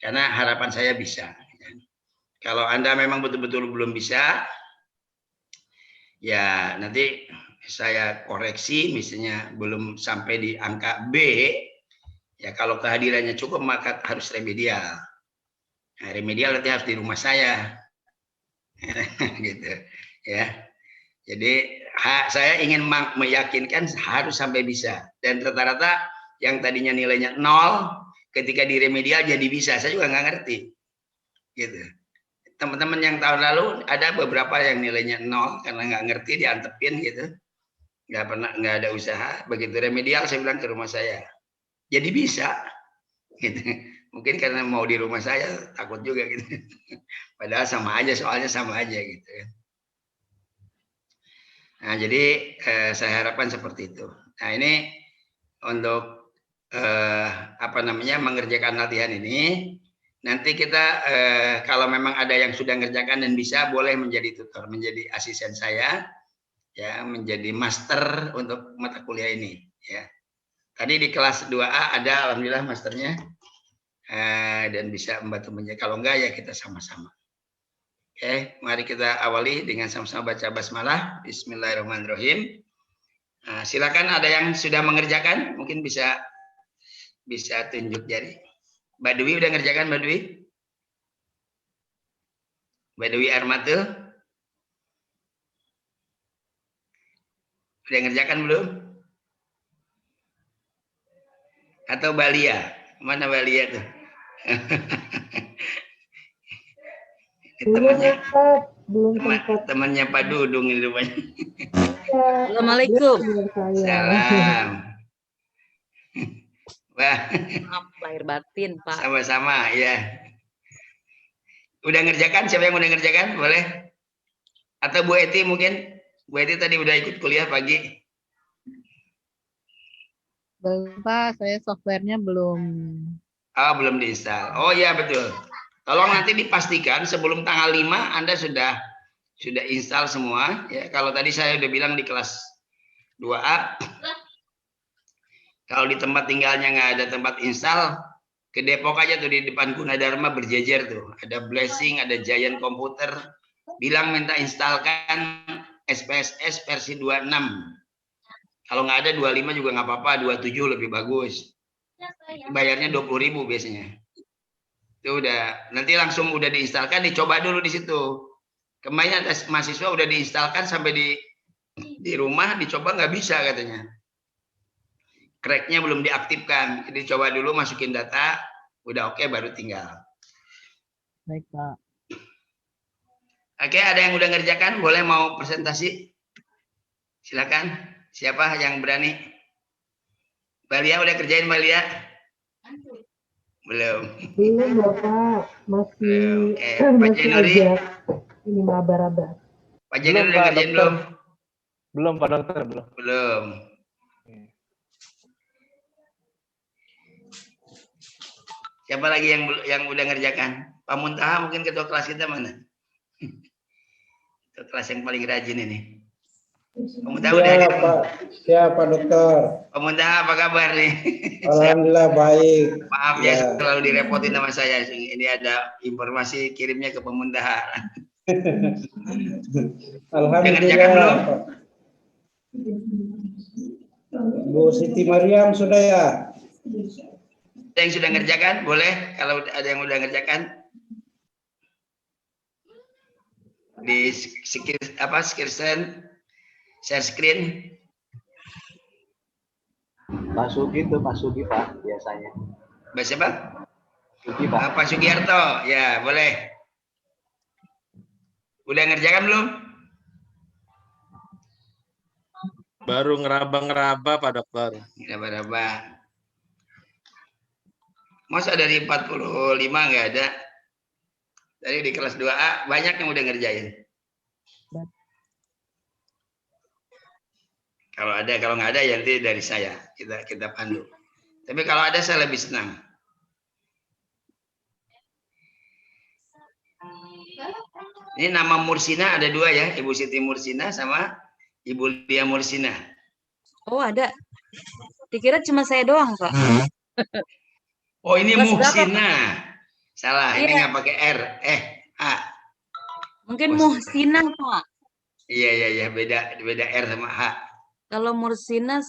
Karena harapan saya bisa. Kalau Anda memang betul-betul belum bisa, ya nanti saya koreksi, misalnya belum sampai di angka B, ya kalau kehadirannya cukup maka harus remedial. Nah, remedial nanti harus di rumah saya, gitu ya. Jadi saya ingin meyakinkan harus sampai bisa. Dan rata-rata yang tadinya nilainya 0, ketika di remedial jadi bisa. Saya juga nggak ngerti, gitu. Teman-teman yang tahun lalu ada beberapa yang nilainya 0 karena nggak ngerti diantepin gitu, nggak ada usaha. Begitu remedial saya bilang ke rumah saya, jadi bisa, gitu. Mungkin karena mau di rumah saya takut juga gitu. Padahal sama aja, soalnya sama aja gitu. Nah, jadi saya harapkan seperti itu. Nah, ini untuk mengerjakan latihan ini. Nanti kita kalau memang ada yang sudah mengerjakan dan bisa, boleh menjadi tutor, menjadi asisten saya, ya, menjadi master untuk mata kuliah ini. Ya. Tadi di kelas 2A ada, alhamdulillah masternya, dan bisa membantu menjadi. Kalau enggak ya kita sama-sama. Oke, mari kita awali dengan sama-sama baca basmalah. Bismillahirrahmanirrahim. Nah, silakan ada yang sudah mengerjakan, mungkin bisa tunjuk jari. Mbak Dwi udah ngerjakan, Mbak Dwi? Mbak Dwi Armatul? Udah ngerjakan belum? Atau Balia? Mana Balia tuh? Temannya Pak Dudung ini rupanya. Assalamualaikum. Salam. Wah. Maaf lahir batin, Pak. Sama-sama, ya. Udah ngerjakan? Siapa yang udah ngerjakan? Boleh? Atau Bu Eti mungkin? Bu Eti tadi udah ikut kuliah pagi. Belum, Pak. Saya softwarenya belum. Oh, belum diinstal. Oh iya, betul. Tolong nanti dipastikan sebelum tanggal 5 Anda sudah install semua. Ya, kalau tadi saya udah bilang di kelas 2A, kalau di tempat tinggalnya nggak ada tempat install, ke Depok aja tuh di depan Gunadarma berjejer tuh. Ada Blessing, ada Giant Computer. Bilang minta instalkan SPSS versi 26. Kalau nggak ada 25 juga nggak apa-apa, 27 lebih bagus. Bayarnya 20.000 biasanya. Itu udah, nanti langsung udah diinstalkan, dicoba dulu di situ. Kemarin ada mahasiswa udah diinstalkan sampai di rumah, dicoba nggak bisa katanya. Cracknya belum diaktifkan. Jadi coba dulu masukin data, udah oke baru tinggal. Baik, Pak. Oke, ada yang udah ngerjakan? Boleh mau presentasi? Silakan. Siapa yang berani? Balia udah kerjain, Balia? Belum. Belum, Bapak. Masih Pak Jenuri? Ini maba-raba. Pak Jenuri udah ngerjain belum? Belum, Pak Dokter, belum. Belum. Siapa lagi yang udah ngerjakan? Pak Muntaha mungkin ketua kelas kita mana? Ketua kelas yang paling rajin ini. Pak Muntaha udah hadir? Siapa Dokter? Pak Muntaha apa kabar nih? Alhamdulillah baik. Maaf ya selalu direpotin sama saya. Ini ada informasi kirimnya ke Pak Muntaha. Alhamdulillah. Udah ngerjakan belum? Bu Siti Mariam sudah ya? Ada yang sudah ngerjakan? Boleh kalau ada yang udah ngerjakan. Di share screen. Pak Sugi itu Pak Sugi Pak biasanya. Pak siapa? Sugi Pak. Pak Sugiarto, ya boleh. Udah ngerjakan belum? Baru ngeraba-ngeraba Pak Dokter. Ngeraba-raba. Masa dari 45 nggak ada? Tadi di kelas 2A banyak yang udah ngerjain. Kalau ada, kalau nggak ada ya nanti dari saya kita pandu. Tapi kalau ada saya lebih senang. Ini nama Mursina ada 2 ya, Ibu Siti Mursina sama Ibu Lia Mursina. Oh, ada. Dikira cuma saya doang, Pak. Oh, ini Muhsina. Salah, ini Iya. nggak pakai R. A. Mungkin Muhsinah. Muhsinah, Pak. Iya, beda R sama H. Kalau Muhsinah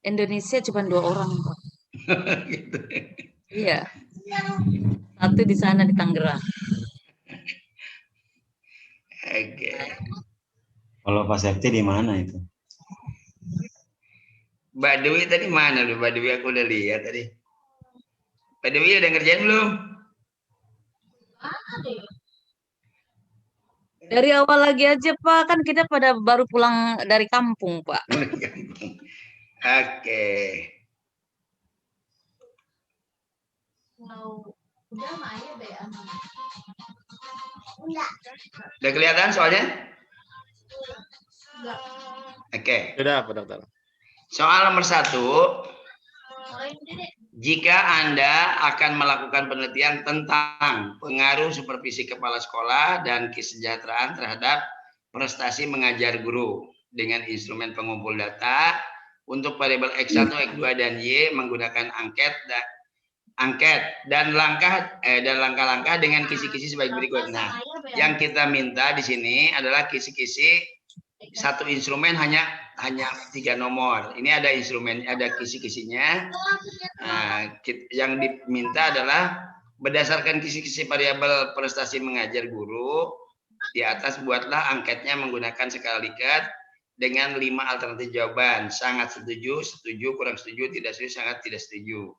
Indonesia cuma 2 orang, Pak. Gitu. Iya. Satu di sana di Tangerang. Oke. Kalau Pak Septi di mana itu? Mbak Dewi tadi mana loh? Mbak Dewi aku udah lihat tadi. Mbak Dewi udah ngerjain belum? Dari awal lagi aja, Pak. Kan kita pada baru pulang dari kampung, Pak. Oke. Udah kelihatan soalnya? Oke. Sudah, Pak Dokter. Soal nomor 1. Jika Anda akan melakukan penelitian tentang pengaruh supervisi kepala sekolah dan kesejahteraan terhadap prestasi mengajar guru dengan instrumen pengumpul data untuk variabel X1, X2, dan Y menggunakan angket dan langkah-langkah dengan kisi-kisi sebagai berikut. Nah, yang kita minta di sini adalah kisi-kisi satu instrumen hanya 3 nomor. Ini ada instrumen, ada kisi-kisinya. Nah, yang diminta adalah berdasarkan kisi-kisi variabel prestasi mengajar guru, di atas buatlah angketnya menggunakan skala Likert dengan 5 alternatif jawaban. Sangat setuju, setuju, kurang setuju, tidak setuju, sangat tidak setuju.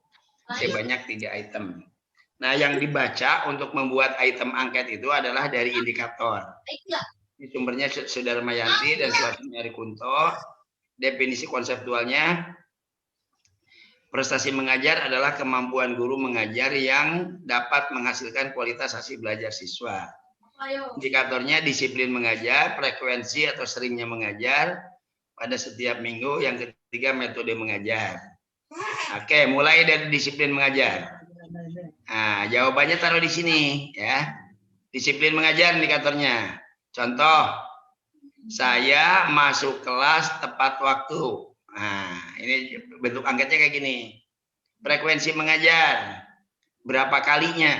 Sebanyak 3 item. Nah, yang dibaca untuk membuat item angket itu adalah dari indikator. Ini sumbernya Saudara Mayanti dan Suartini Arikunto. Definisi konseptualnya, prestasi mengajar adalah kemampuan guru mengajar yang dapat menghasilkan kualitas hasil belajar siswa. Indikatornya disiplin mengajar, frekuensi atau seringnya mengajar pada setiap minggu. Yang ketiga, metode mengajar. Oke, mulai dari disiplin mengajar. Nah, jawabannya taruh di sini ya. Disiplin mengajar indikatornya. Contoh, saya masuk kelas tepat waktu. Nah, ini bentuk angketnya kayak gini. Frekuensi mengajar, berapa kalinya?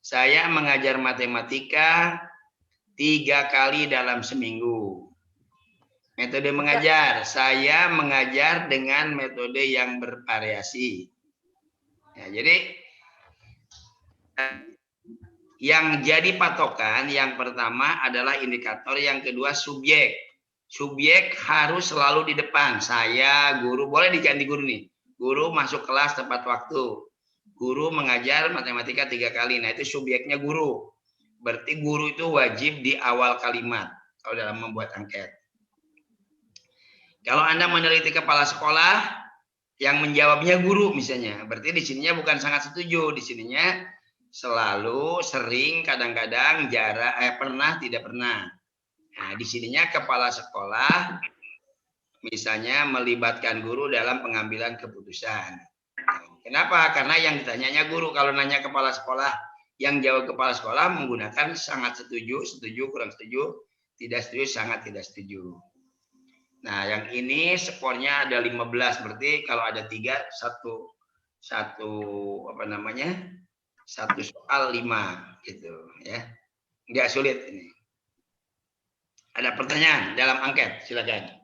Saya mengajar matematika 3 kali dalam seminggu. Metode mengajar, saya mengajar dengan metode yang bervariasi. Ya, jadi yang jadi patokan yang pertama adalah indikator, yang kedua subjek. Subjek harus selalu di depan. Saya guru, boleh diganti guru nih. Guru masuk kelas tepat waktu. Guru mengajar matematika 3 kali. Nah, itu subjeknya guru. Berarti guru itu wajib di awal kalimat kalau dalam membuat angket. Kalau Anda meneliti kepala sekolah, yang menjawabnya guru misalnya, berarti di sininya bukan sangat setuju, di sininya selalu, sering, kadang-kadang, jarang, pernah, tidak pernah. Nah, di sininya kepala sekolah misalnya melibatkan guru dalam pengambilan keputusan. Kenapa? Karena yang ditanyanya guru. Kalau nanya kepala sekolah, yang jawab kepala sekolah menggunakan sangat setuju, setuju, kurang setuju, tidak setuju, sangat tidak setuju. Nah, yang ini skornya ada 15, berarti kalau ada 3, satu soal 5 gitu ya. Nggak sulit ini. Ada pertanyaan dalam angket? Silakan.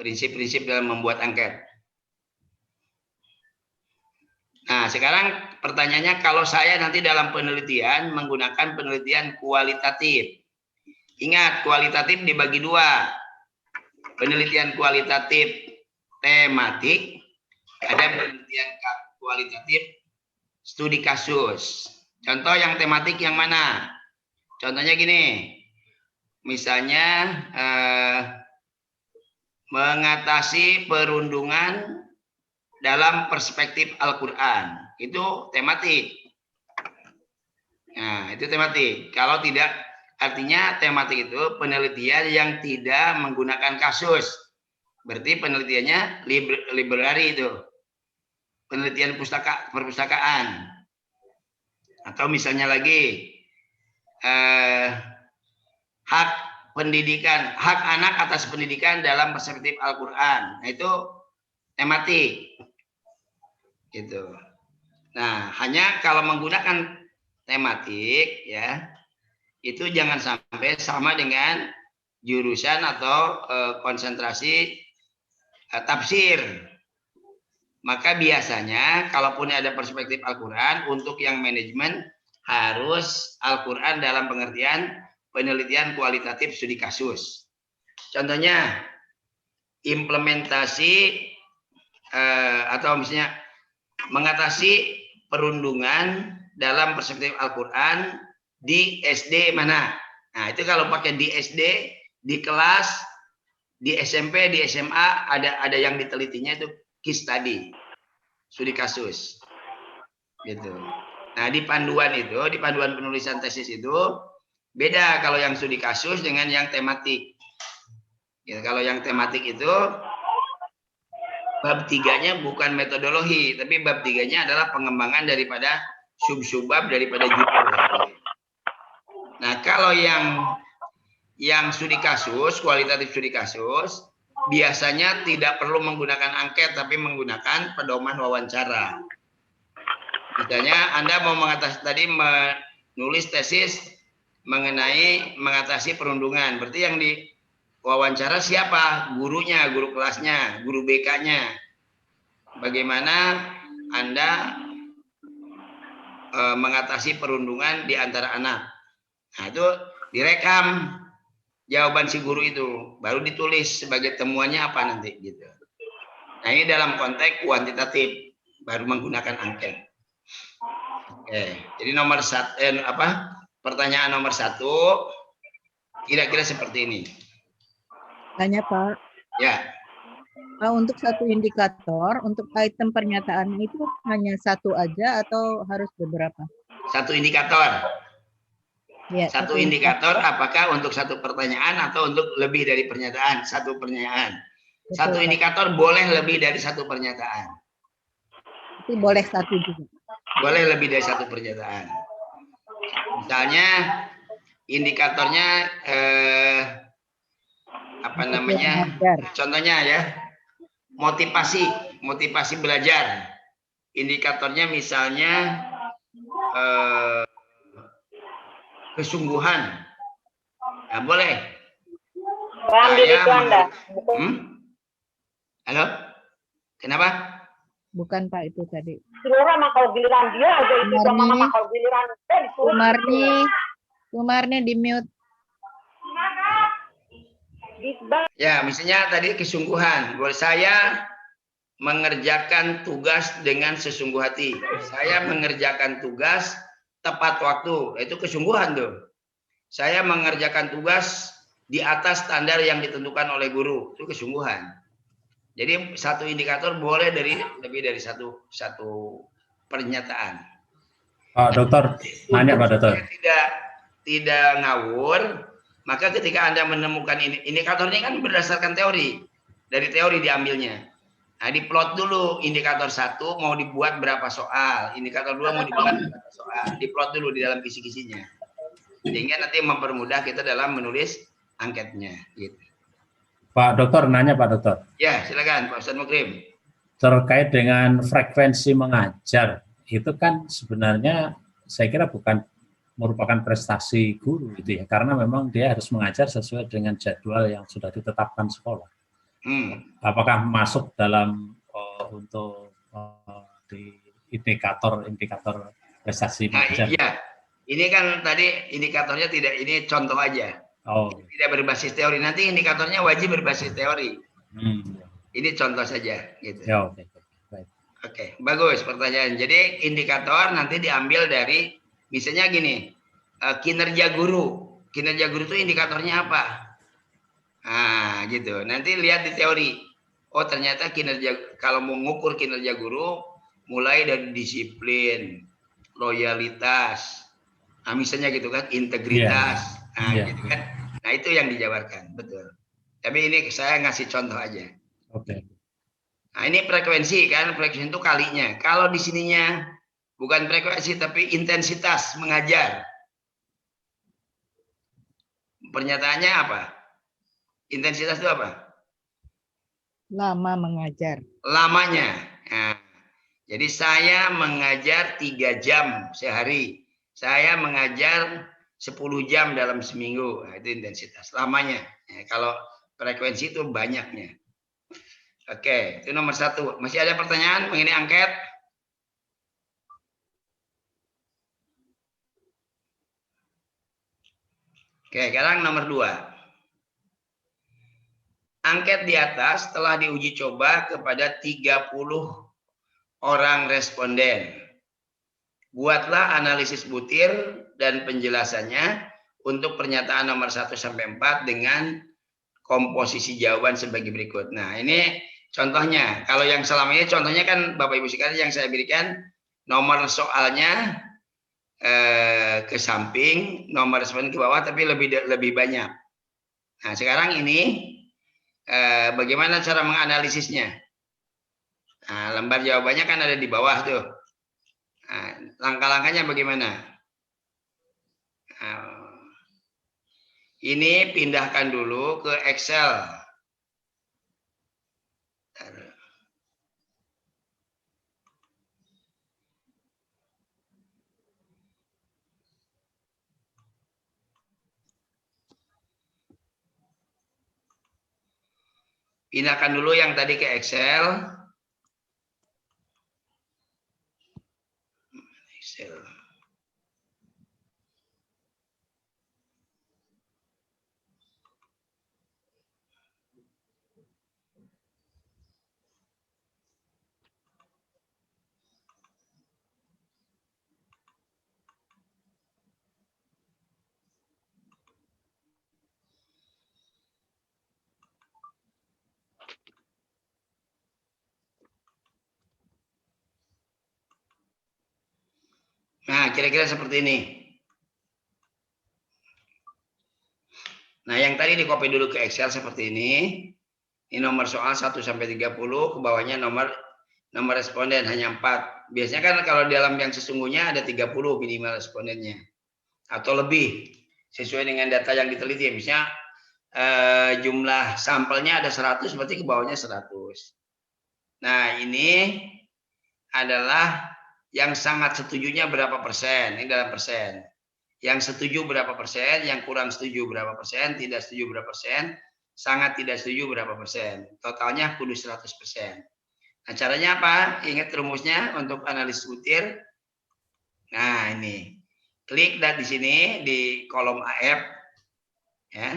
Prinsip-prinsip dalam membuat angket. Nah, sekarang pertanyaannya, kalau saya nanti dalam penelitian menggunakan penelitian kualitatif. Ingat, kualitatif dibagi 2. Penelitian kualitatif tematik, ada penelitian kualitatif studi kasus. Contoh yang tematik yang mana? Contohnya gini, misalnya mengatasi perundungan dalam perspektif Al-Quran. Itu tematik. Nah, itu tematik. Kalau tidak, artinya tematik itu penelitian yang tidak menggunakan kasus. Berarti penelitiannya library itu. Penelitian perpustakaan. Atau misalnya lagi hak pendidikan, hak anak atas pendidikan dalam perspektif Al-Quran. Nah, itu tematik. Gitu. Nah, hanya kalau menggunakan tematik ya, itu jangan sampai sama dengan jurusan atau konsentrasi tafsir. Maka biasanya kalaupun ada perspektif Al-Quran, untuk yang manajemen harus Al-Quran dalam pengertian penelitian kualitatif studi kasus. Contohnya implementasi atau misalnya mengatasi perundungan dalam perspektif Al-Quran di SD mana. Nah, itu kalau pakai di SD, di kelas, di SMP, di SMA ada yang ditelitinya itu case study, studi kasus. Gitu. Nah, di panduan penulisan tesis itu beda kalau yang studi kasus dengan yang tematik. Ya, kalau yang tematik itu bab 3-nya bukan metodologi, tapi bab 3-nya adalah pengembangan daripada sub-subbab daripada judul. Nah, kalau yang studi kasus, kualitatif studi kasus, biasanya tidak perlu menggunakan angket, tapi menggunakan pedoman wawancara. Misalnya Anda mau menulis tesis mengenai mengatasi perundungan, berarti yang di wawancara siapa? Gurunya, guru kelasnya, guru BK-nya. Bagaimana Anda mengatasi perundungan di antara anak. Nah, itu direkam jawaban si guru itu, baru ditulis sebagai temuannya apa nanti gitu. Nah, ini dalam konteks kuantitatif, baru menggunakan angket. Oke, jadi pertanyaan nomor 1 kira-kira seperti ini. Tanya Pak. Ya. Pak, untuk satu indikator, untuk item pernyataan itu hanya satu aja atau harus beberapa? Satu indikator. Ya, Satu indikator apakah untuk satu pertanyaan atau untuk lebih dari pernyataan? Satu pernyataan. Betul, Satu Pak. indikator boleh lebih dari satu pernyataan. Itu boleh satu juga. Boleh lebih dari satu pernyataan. Misalnya indikatornya contohnya ya, motivasi belajar. Indikatornya misalnya kesungguhan. Nah, boleh. Halo? Kenapa? Bukan Pak, itu tadi. kalau giliran dia aja itu sama kalau giliran Sumarni di mute. Ya, misalnya tadi kesungguhan. Saya mengerjakan tugas dengan sesungguh hati. Saya mengerjakan tugas tepat waktu. Itu kesungguhan tuh. Saya mengerjakan tugas di atas standar yang ditentukan oleh guru. Itu kesungguhan. Jadi satu indikator boleh lebih dari satu pernyataan. Pak Dokter, nanya Pak Dokter. Tidak ngawur, maka ketika Anda menemukan indikatornya kan berdasarkan teori. Dari teori diambilnya. Nah, diplot dulu indikator 1 mau dibuat berapa soal, indikator 2 mau dibuat berapa soal, diplot dulu di dalam kisi-kisinya. Sehingga nanti mempermudah kita dalam menulis angketnya. Gitu. Pak Dokter, nanya Pak Dokter. Ya, silakan Pak Ustadz Mukrim. Terkait dengan frekuensi mengajar, itu kan sebenarnya saya kira bukan merupakan prestasi guru gitu ya, karena memang dia harus mengajar sesuai dengan jadwal yang sudah ditetapkan sekolah. Apakah masuk dalam untuk di indikator prestasi mengajar? Iya, ini kan tadi indikatornya tidak, ini contoh aja. Tidak berbasis teori. Nanti indikatornya wajib berbasis teori. Ini contoh saja. Gitu. Ya, Oke, bagus pertanyaan. Jadi indikator nanti diambil dari, misalnya gini, kinerja guru. Kinerja guru itu indikatornya apa? Nah, gitu. Nanti lihat di teori. Oh, ternyata kalau mau mengukur kinerja guru, mulai dari disiplin, loyalitas, nah, misalnya gitu kan, integritas, gitu kan. Nah, itu yang dijabarkan, betul. Tapi ini saya ngasih contoh aja. Oke. Nah, ini frekuensi kan, frekuensi itu kalinya. Kalau di sininya bukan frekuensi tapi intensitas mengajar. Pernyataannya apa? Intensitas itu apa? Lama mengajar. Lamanya. Nah, Jadi saya mengajar 3 jam sehari. Saya mengajar 10 jam dalam seminggu. Nah, itu intensitas lamanya. Ya, kalau frekuensi itu banyaknya. Oke, itu nomor 1. Masih ada pertanyaan mengenai angket? Oke, sekarang nomor 2. Angket di atas telah diuji coba kepada 30 orang responden. Buatlah analisis butir dan penjelasannya untuk pernyataan nomor 1 sampai 4 dengan komposisi jawaban sebagai berikut. Nah, ini contohnya. Kalau yang selama ini contohnya kan Bapak Ibu sekalian yang saya berikan nomor soalnya ke samping, nomor responden ke bawah, tapi lebih banyak. Nah, sekarang ini bagaimana cara menganalisisnya? Nah, lembar jawabannya kan ada di bawah tuh. Nah, langkah-langkahnya bagaimana? Nah, ini pindahkan dulu ke Excel. Pindahkan dulu yang tadi ke Excel. Nah, kira-kira seperti ini. Nah, yang tadi di copy dulu ke Excel seperti ini. Ini nomor soal 1 sampai 30, ke bawahnya nomor responden hanya 4. Biasanya kan kalau dalam yang sesungguhnya ada 30 minimal respondennya. Atau lebih sesuai dengan data yang diteliti. Misalnya jumlah sampelnya ada 100, berarti ke bawahnya 100. Nah, ini adalah yang sangat setujunya berapa persen, ini dalam persen. Yang setuju berapa persen, yang kurang setuju berapa persen, tidak setuju berapa persen, sangat tidak setuju berapa persen. Totalnya kudu 100%. Nah, caranya apa? Ingat rumusnya untuk analisis butir. Nah, ini. Klik dan di sini di kolom AF. Ya.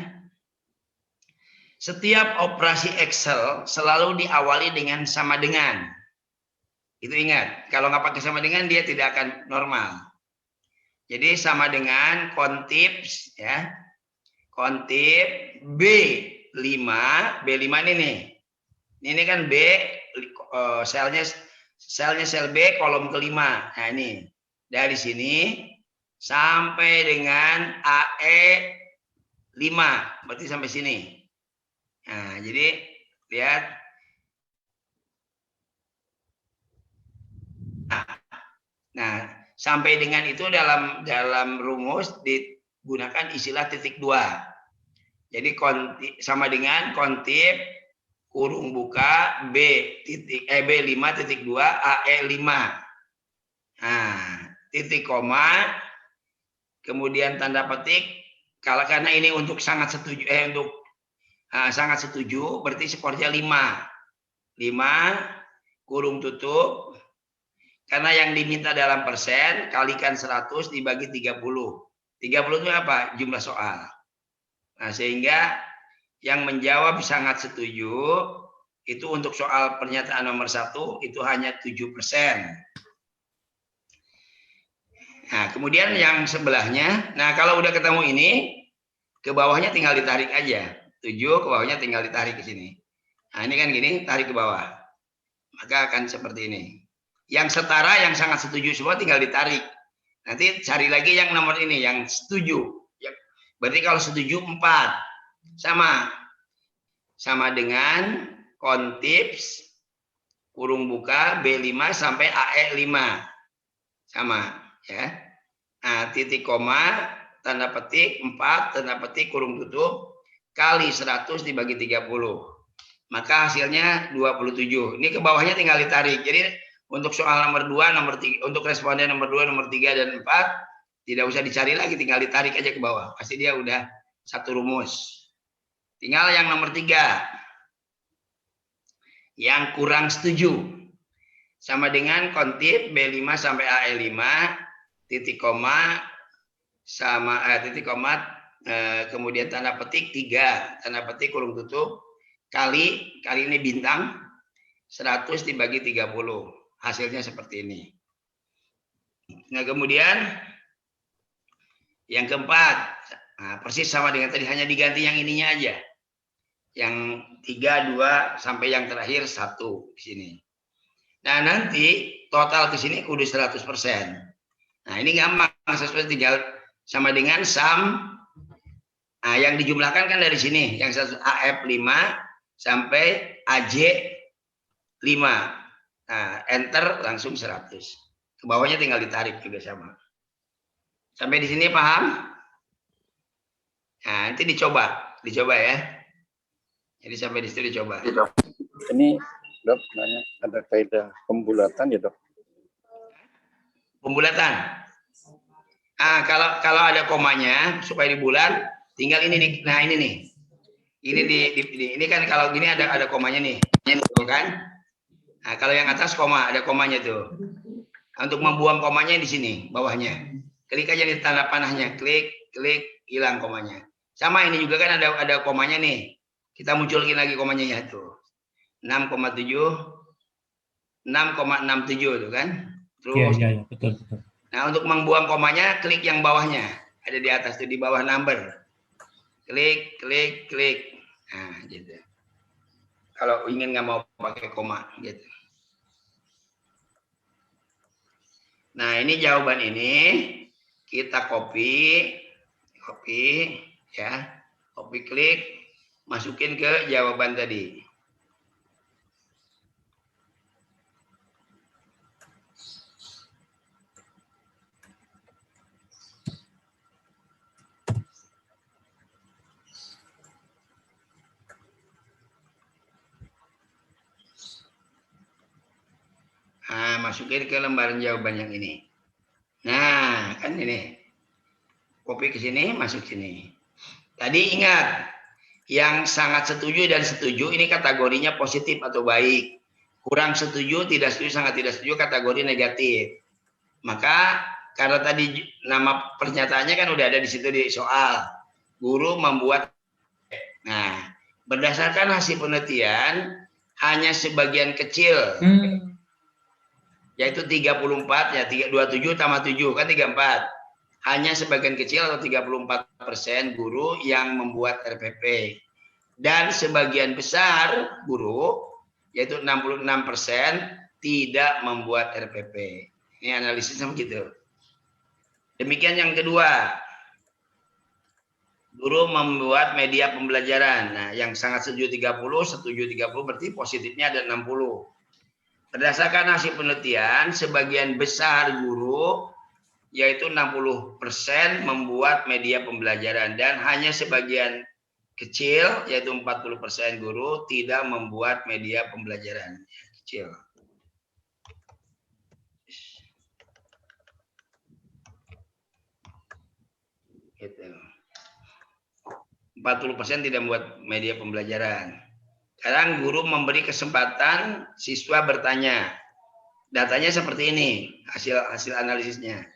Setiap operasi Excel selalu diawali dengan sama dengan. Itu ingat, kalau nggak pakai sama dengan dia tidak akan normal. Jadi sama dengan kontips ya. Kontip B5 ini nih. Ini kan B selnya sel B kolom kelima. Nah, ini. Dari sini sampai dengan AE 5, berarti sampai sini. Nah, jadi lihat. Nah, sampai dengan itu dalam rumus digunakan istilah titik 2. Jadi sama dengan kontip kurung buka B5.2 AE5. Nah, titik koma, kemudian tanda petik. Kalau karena ini untuk sangat setuju, sangat setuju, berarti skornya 5. 5 kurung tutup. Karena yang diminta dalam persen, kalikan 100 dibagi 30. 30 itu apa? Jumlah soal. Nah, sehingga yang menjawab sangat setuju, itu untuk soal pernyataan nomor 1, itu hanya 7%. Nah, kemudian yang sebelahnya, nah kalau udah ketemu ini, ke bawahnya tinggal ditarik aja. 7, ke bawahnya tinggal ditarik ke sini. Nah, ini kan gini, tarik ke bawah. Maka akan seperti ini. Yang setara, yang sangat setuju semua tinggal ditarik. Nanti cari lagi yang nomor ini, yang setuju. Berarti kalau setuju 4. Sama dengan kontips kurung buka B5 sampai AE5. Sama ya. Nah, titik koma, tanda petik 4, tanda petik kurung tutup kali 100 dibagi 30. Maka hasilnya 27. Ini ke bawahnya tinggal ditarik. Jadi Untuk soal nomor 2, nomor 3, untuk responden nomor 2, nomor 3 dan 4 tidak usah dicari lagi, tinggal ditarik aja ke bawah. Pasti dia udah satu rumus. Tinggal yang nomor 3. Yang kurang setuju. Sama dengan kontip B5 sampai AE5 titik koma sama titik koma kemudian tanda petik 3, tanda petik kurung tutup kali ini bintang 100 dibagi 30. Hasilnya seperti ini. Nah, kemudian yang keempat, persis sama dengan tadi, hanya diganti yang ininya aja. Yang 3, 2 sampai yang terakhir 1 di sini. Nah, nanti total ke sini kudu 100%. Nah, ini gampang, sesuai tinggal sama dengan sum. Nah, yang dijumlahkan kan dari sini, yang AF5 sampai AJ 5. Nah, enter langsung 100. Ke bawahnya tinggal ditarik juga sama. Sampai di sini paham? Nah, nanti dicoba ya. Jadi sampai di situ dicoba. Ini Dok, nanya ada kaidah pembulatan ya Dok? Pembulatan. Kalau ada komanya supaya dibulat, tinggal ini nah ini nih. Ini kan kalau gini ada komanya nih. Ini kan? Nah, kalau yang atas koma, ada komanya tuh. Nah, untuk membuang komanya di sini, bawahnya. Klik aja di tanda panahnya, klik, hilang komanya. Sama ini juga kan ada komanya nih. Kita munculin lagi komanya ya tuh. 6,67 tuh kan. Terus ya, betul. Nah, untuk membuang komanya, klik yang bawahnya. Ada di atas tuh, di bawah number. Klik. Nah, gitu. Kalau ingin nggak mau pakai koma gitu. Nah, ini jawaban ini kita copy ya. Copy klik, masukin ke jawaban tadi. Nah, masukin ke lembaran jawaban yang ini. Nah, kan ini. Copy ke sini, masuk sini. Tadi ingat, yang sangat setuju dan setuju ini kategorinya positif atau baik. Kurang setuju, tidak setuju, sangat tidak setuju kategori negatif. Maka karena tadi nama pernyataannya kan udah ada di situ di soal. Guru membuat. Nah, berdasarkan hasil penelitian hanya sebagian kecil. Yaitu 34 ya 27 tambah 7 kan 34. Hanya sebagian kecil atau 34% guru yang membuat RPP. Dan sebagian besar guru yaitu 66% tidak membuat RPP. Ini analisisnya begitu. Demikian yang kedua. Guru membuat media pembelajaran. Nah, yang sangat setuju 30, setuju 30 berarti positifnya ada 60. Berdasarkan hasil penelitian, sebagian besar guru, yaitu 60% membuat media pembelajaran. Dan hanya sebagian kecil, yaitu 40% guru, tidak membuat media pembelajaran. Kecil. Gitu. 40% tidak membuat media pembelajaran. Sekarang guru memberi kesempatan siswa bertanya. Datanya seperti ini, hasil analisisnya.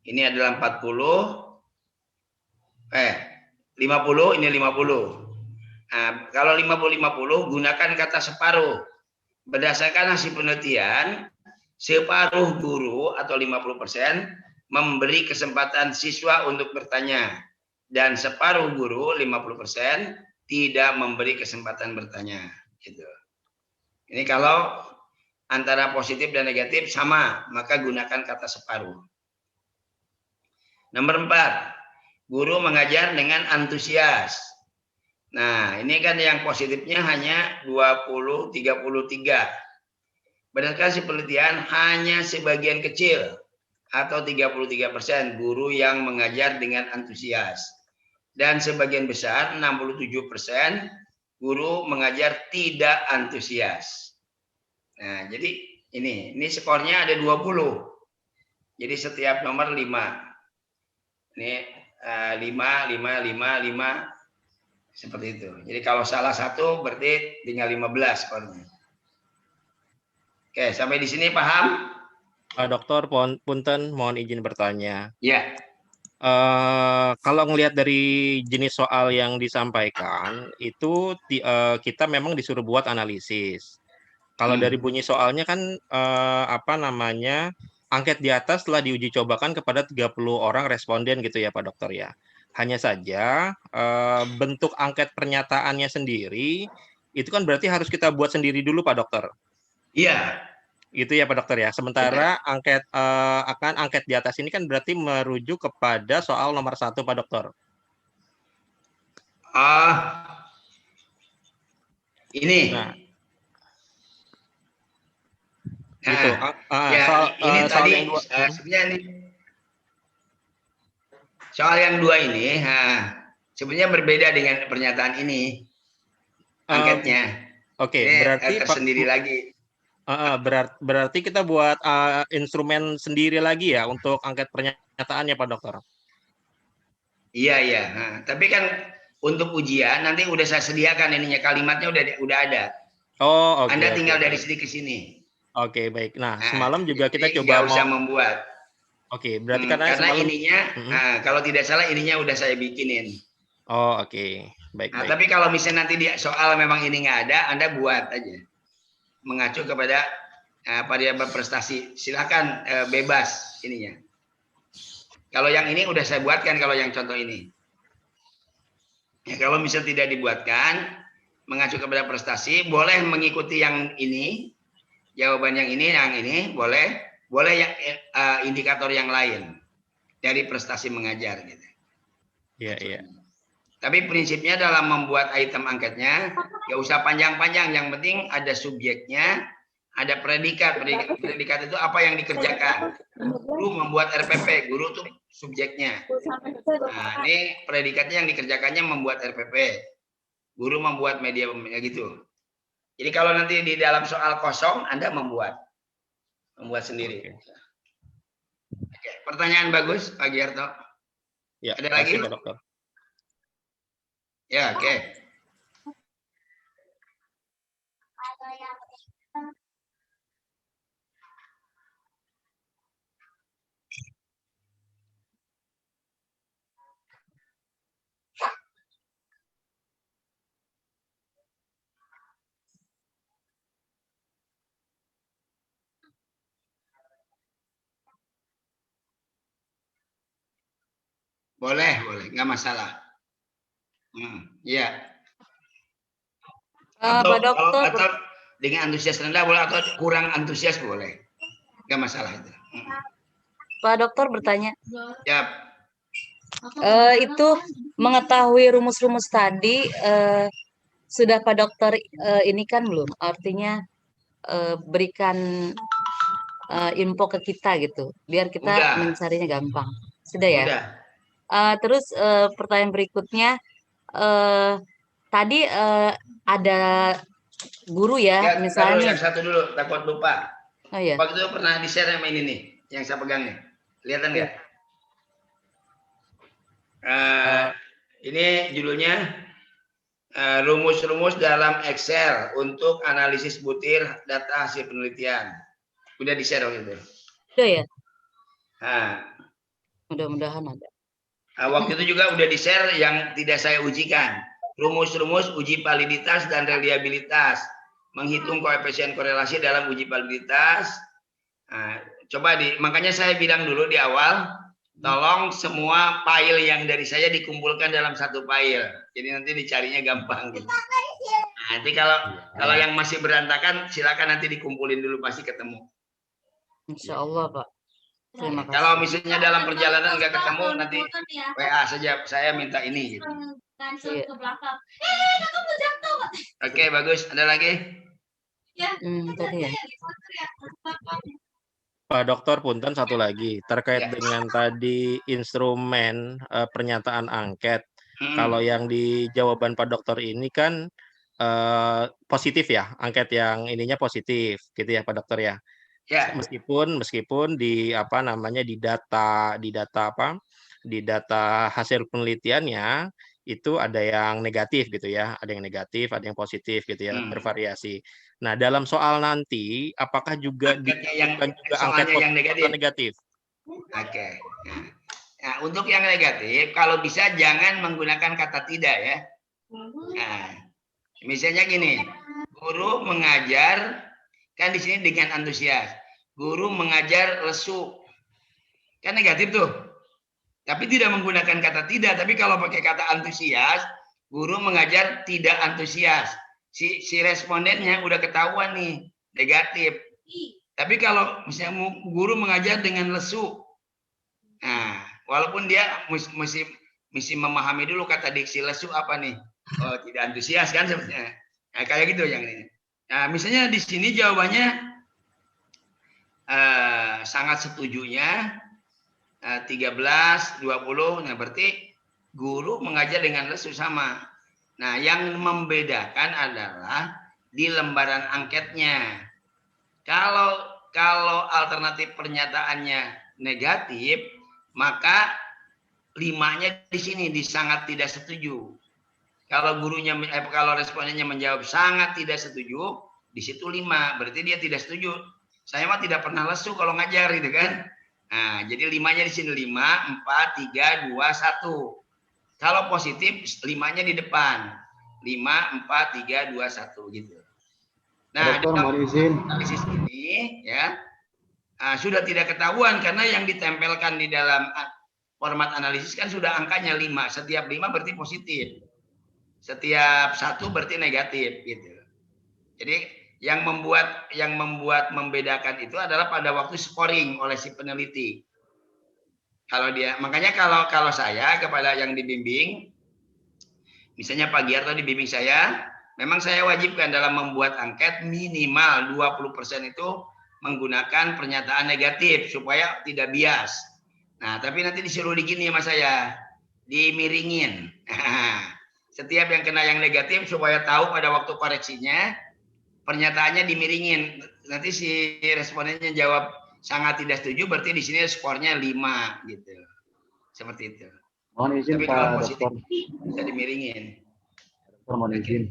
Ini adalah 50, 50, ini 50. Nah, kalau 50-50 gunakan kata separuh. Berdasarkan hasil penelitian, separuh guru atau 50% memberi kesempatan siswa untuk bertanya. Dan separuh guru 50% tidak memberi kesempatan bertanya, gitu. Ini kalau antara positif dan negatif sama, maka gunakan kata separuh. Nomor 4, guru mengajar dengan antusias. Nah, ini kan yang positifnya hanya 20-33. Berdasarkan penelitian hanya sebagian kecil atau 33% guru yang mengajar dengan antusias. Dan sebagian besar 67% guru mengajar tidak antusias. Nah, jadi Ini skornya ada 20. Jadi setiap nomor 5. Ini 5, 5, 5, 5. Seperti itu. Jadi kalau salah satu berarti tinggal 15 skornya. Oke, sampai di sini paham? Pak Dokter, punten, mohon izin bertanya. Ya. Kalau ngelihat dari jenis soal yang disampaikan, itu kita memang disuruh buat analisis. Kalau dari bunyi soalnya kan angket di atas telah diuji cobakan kepada 30 orang responden gitu ya Pak Dokter ya. Hanya saja bentuk angket pernyataannya sendiri itu kan berarti harus kita buat sendiri dulu Pak Dokter. Iya. Gitu ya Pak Dokter ya. Sementara angket di atas ini kan berarti merujuk kepada soal nomor 1 Pak Dokter. Ini. Gitu. Ini tadi sebenarnya ini soal yang 2 ini, sebenarnya berbeda dengan pernyataan ini angketnya. Oke, ini berarti tersendiri lagi. Berarti kita buat instrumen sendiri lagi ya untuk angket pernyataannya Pak Dokter. Iya. Tapi kan untuk ujian nanti udah saya sediakan ininya, kalimatnya udah ada. Oh, oke. Anda tinggal dari sini ke sini. Oke, baik. Nah, semalam juga kita coba usah membuat. Oke, berarti karena semalam ininya, kalau tidak salah ininya udah saya bikinin. Oh, oke. Baik. Tapi kalau misalnya nanti di soal memang ini nggak ada, Anda buat aja. Mengacu kepada variabel prestasi. Silakan bebas ininya. Kalau yang ini udah saya buatkan, kalau yang contoh ini. Ya, kalau misalnya tidak dibuatkan, mengacu kepada prestasi, boleh mengikuti yang ini. Jawaban yang ini boleh yang indikator yang lain dari prestasi mengajar gitu. Iya. Tapi prinsipnya dalam membuat item angketnya nggak usah panjang-panjang, yang penting ada subjeknya, ada predikat. Predikat itu apa yang dikerjakan. Guru membuat RPP, guru tuh subjeknya. Nah, ini predikatnya yang dikerjakannya membuat RPP. Guru membuat media gitu. Jadi kalau nanti di dalam soal kosong, Anda membuat sendiri. Oke. Pertanyaan bagus, Pak Giarto. Ya, ada lagi? Pak Dokter. Ya, oke. Boleh, nggak masalah. Iya. Pak Dokter, atau dengan antusias rendah boleh, atau kurang antusias boleh, nggak masalah itu. Pak Dokter bertanya. Ya. Itu mengetahui rumus-rumus tadi sudah Pak Dokter ini kan belum? Artinya berikan info ke kita gitu, biar kita mencarinya gampang. Sudah ya? Udah. Terus pertanyaan berikutnya, tadi ada guru ya, misalnya. Yang satu dulu, takut lupa. Oh iya. Waktu itu pernah di-share sama ini nih, yang saya pegang nih. Kelihatan nggak? Ini judulnya rumus-rumus dalam Excel untuk analisis butir data hasil penelitian. Udah di-share waktu itu. Udah ya? Mudah-mudahan ada. Waktu itu juga udah di-share yang tidak saya ujikan. Rumus-rumus uji validitas dan reliabilitas. Menghitung koefisien korelasi dalam uji validitas. Makanya saya bilang dulu di awal, tolong semua file yang dari saya dikumpulkan dalam satu file. Jadi nanti dicarinya gampang gitu. Nanti kalau yang masih berantakan, silakan nanti dikumpulin dulu, pasti ketemu. Insya Allah, Pak. Terima kasih. Kalau misalnya dalam perjalanan nggak ketemu, nanti WA saja, saya minta ini gitu. Iya. Oke, bagus. Ada lagi? Tadi ya. Pak Dokter, punten satu lagi terkait dengan tadi instrumen pernyataan angket. Kalau yang di jawaban Pak Dokter ini kan positif ya, angket yang ininya positif gitu ya Pak Dokter ya. Ya. Meskipun di apa namanya di data hasil penelitiannya itu ada yang negatif gitu ya, ada yang negatif, ada yang positif gitu ya, bervariasi. Nah, dalam soal nanti apakah juga dibutuhkan juga angket soalnya yang positif atau negatif? Oke. Nah, untuk yang negatif, kalau bisa jangan menggunakan kata tidak ya. Nah, misalnya gini, guru mengajar kan di sini dengan antusias. Guru mengajar lesu, kan negatif tuh. Tapi tidak menggunakan kata tidak. Tapi kalau pakai kata antusias, guru mengajar tidak antusias. Si respondennya udah ketahuan nih negatif. Tapi kalau misalnya guru mengajar dengan lesu, nah walaupun dia mesti memahami dulu kata diksi lesu apa nih. Oh, tidak antusias kan sebenarnya. Nah, kayak gitu yang ini. Nah, misalnya di sini jawabannya sangat setujunya 13, 20. Nah, berarti guru mengajar dengan lesu sama. Nah, yang membedakan adalah di lembaran angketnya. Kalau alternatif pernyataannya negatif, maka 5-nya di sini di sangat tidak setuju. Kalau kalau respondennya menjawab sangat tidak setuju, di situ 5, berarti dia tidak setuju. Saya mah tidak pernah lesu kalau ngajar gitu kan. Nah, jadi 5-nya di sini 5, 4, 3, 2, 1. Kalau positif 5-nya di depan. 5, 4, 3, 2, 1 gitu. Nah, Dokter, mohon izin. Analisis ini ya sudah tidak ketahuan karena yang ditempelkan di dalam format analisis kan sudah angkanya 5. Setiap 5 berarti positif. Setiap 1 berarti negatif gitu. Jadi yang membuat membedakan itu adalah pada waktu scoring oleh si peneliti. Makanya kalau saya kepada yang dibimbing, misalnya Pak Giarto dibimbing saya, memang saya wajibkan dalam membuat angket minimal 20% itu menggunakan pernyataan negatif supaya tidak bias. Nah, tapi nanti disuruh digini sama saya, dimiringin. Setiap yang kena yang negatif supaya tahu pada waktu koreksinya, pernyataannya dimiringin. Nanti si respondennya jawab sangat tidak setuju, berarti di sini skornya 5 gitu. Seperti itu. Mohon izin tapi Pak kalau positif Dokter. bisa dimiringin. Dokter, mohon izin.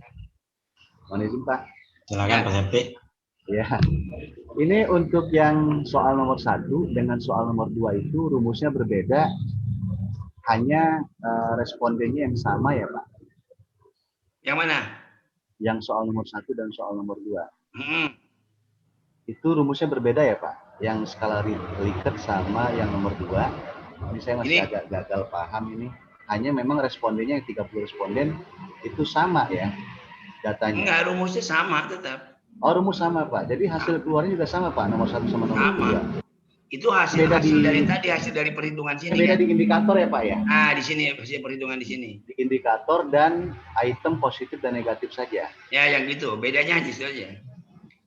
Mohon izin Pak. Silakan Pak Septi. Ya. Ini untuk yang soal nomor 1 dengan soal nomor 2 itu rumusnya berbeda. Hanya respondennya yang sama ya Pak. Yang mana? Yang soal nomor 1 dan soal nomor 2. Itu rumusnya berbeda ya Pak? Yang skala Likert sama yang nomor 2. Ini saya masih agak gagal paham ini. Hanya memang respondennya yang 30 responden itu sama ya datanya. Enggak, rumusnya sama tetap. Oh, rumus sama Pak. Jadi hasil keluarnya juga sama Pak, nomor 1 sama nomor 2. Itu hasil dari tadi, hasil dari perhitungan sini. Beda kan? Di indikator ya Pak ya? Nah, di sini hasil perhitungan di sini. Di indikator dan item positif dan negatif saja. Ya, yang gitu. Bedanya hanya itu aja.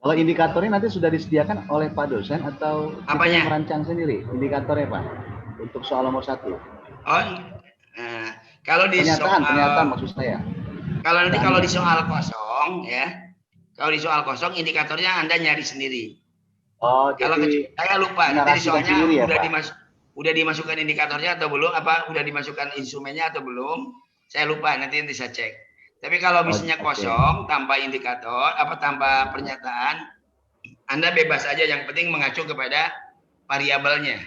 Kalau indikatornya nanti sudah disediakan oleh Pak dosen atau kita merancang sendiri indikatornya Pak untuk soal nomor 1? Oh, kalau di pernyataan maksud saya. Kalau di soal kosong ya, kalau di soal kosong indikatornya Anda nyari sendiri. Oh, kalau jadi saya lupa nanti di soalnya ya, udah dimasukkan indikatornya atau belum, udah dimasukkan instrumennya atau belum, saya lupa, nanti saya cek. Tapi kalau misalnya kosong tanpa indikator tanpa pernyataan, Anda bebas aja, yang penting mengacu kepada variabelnya.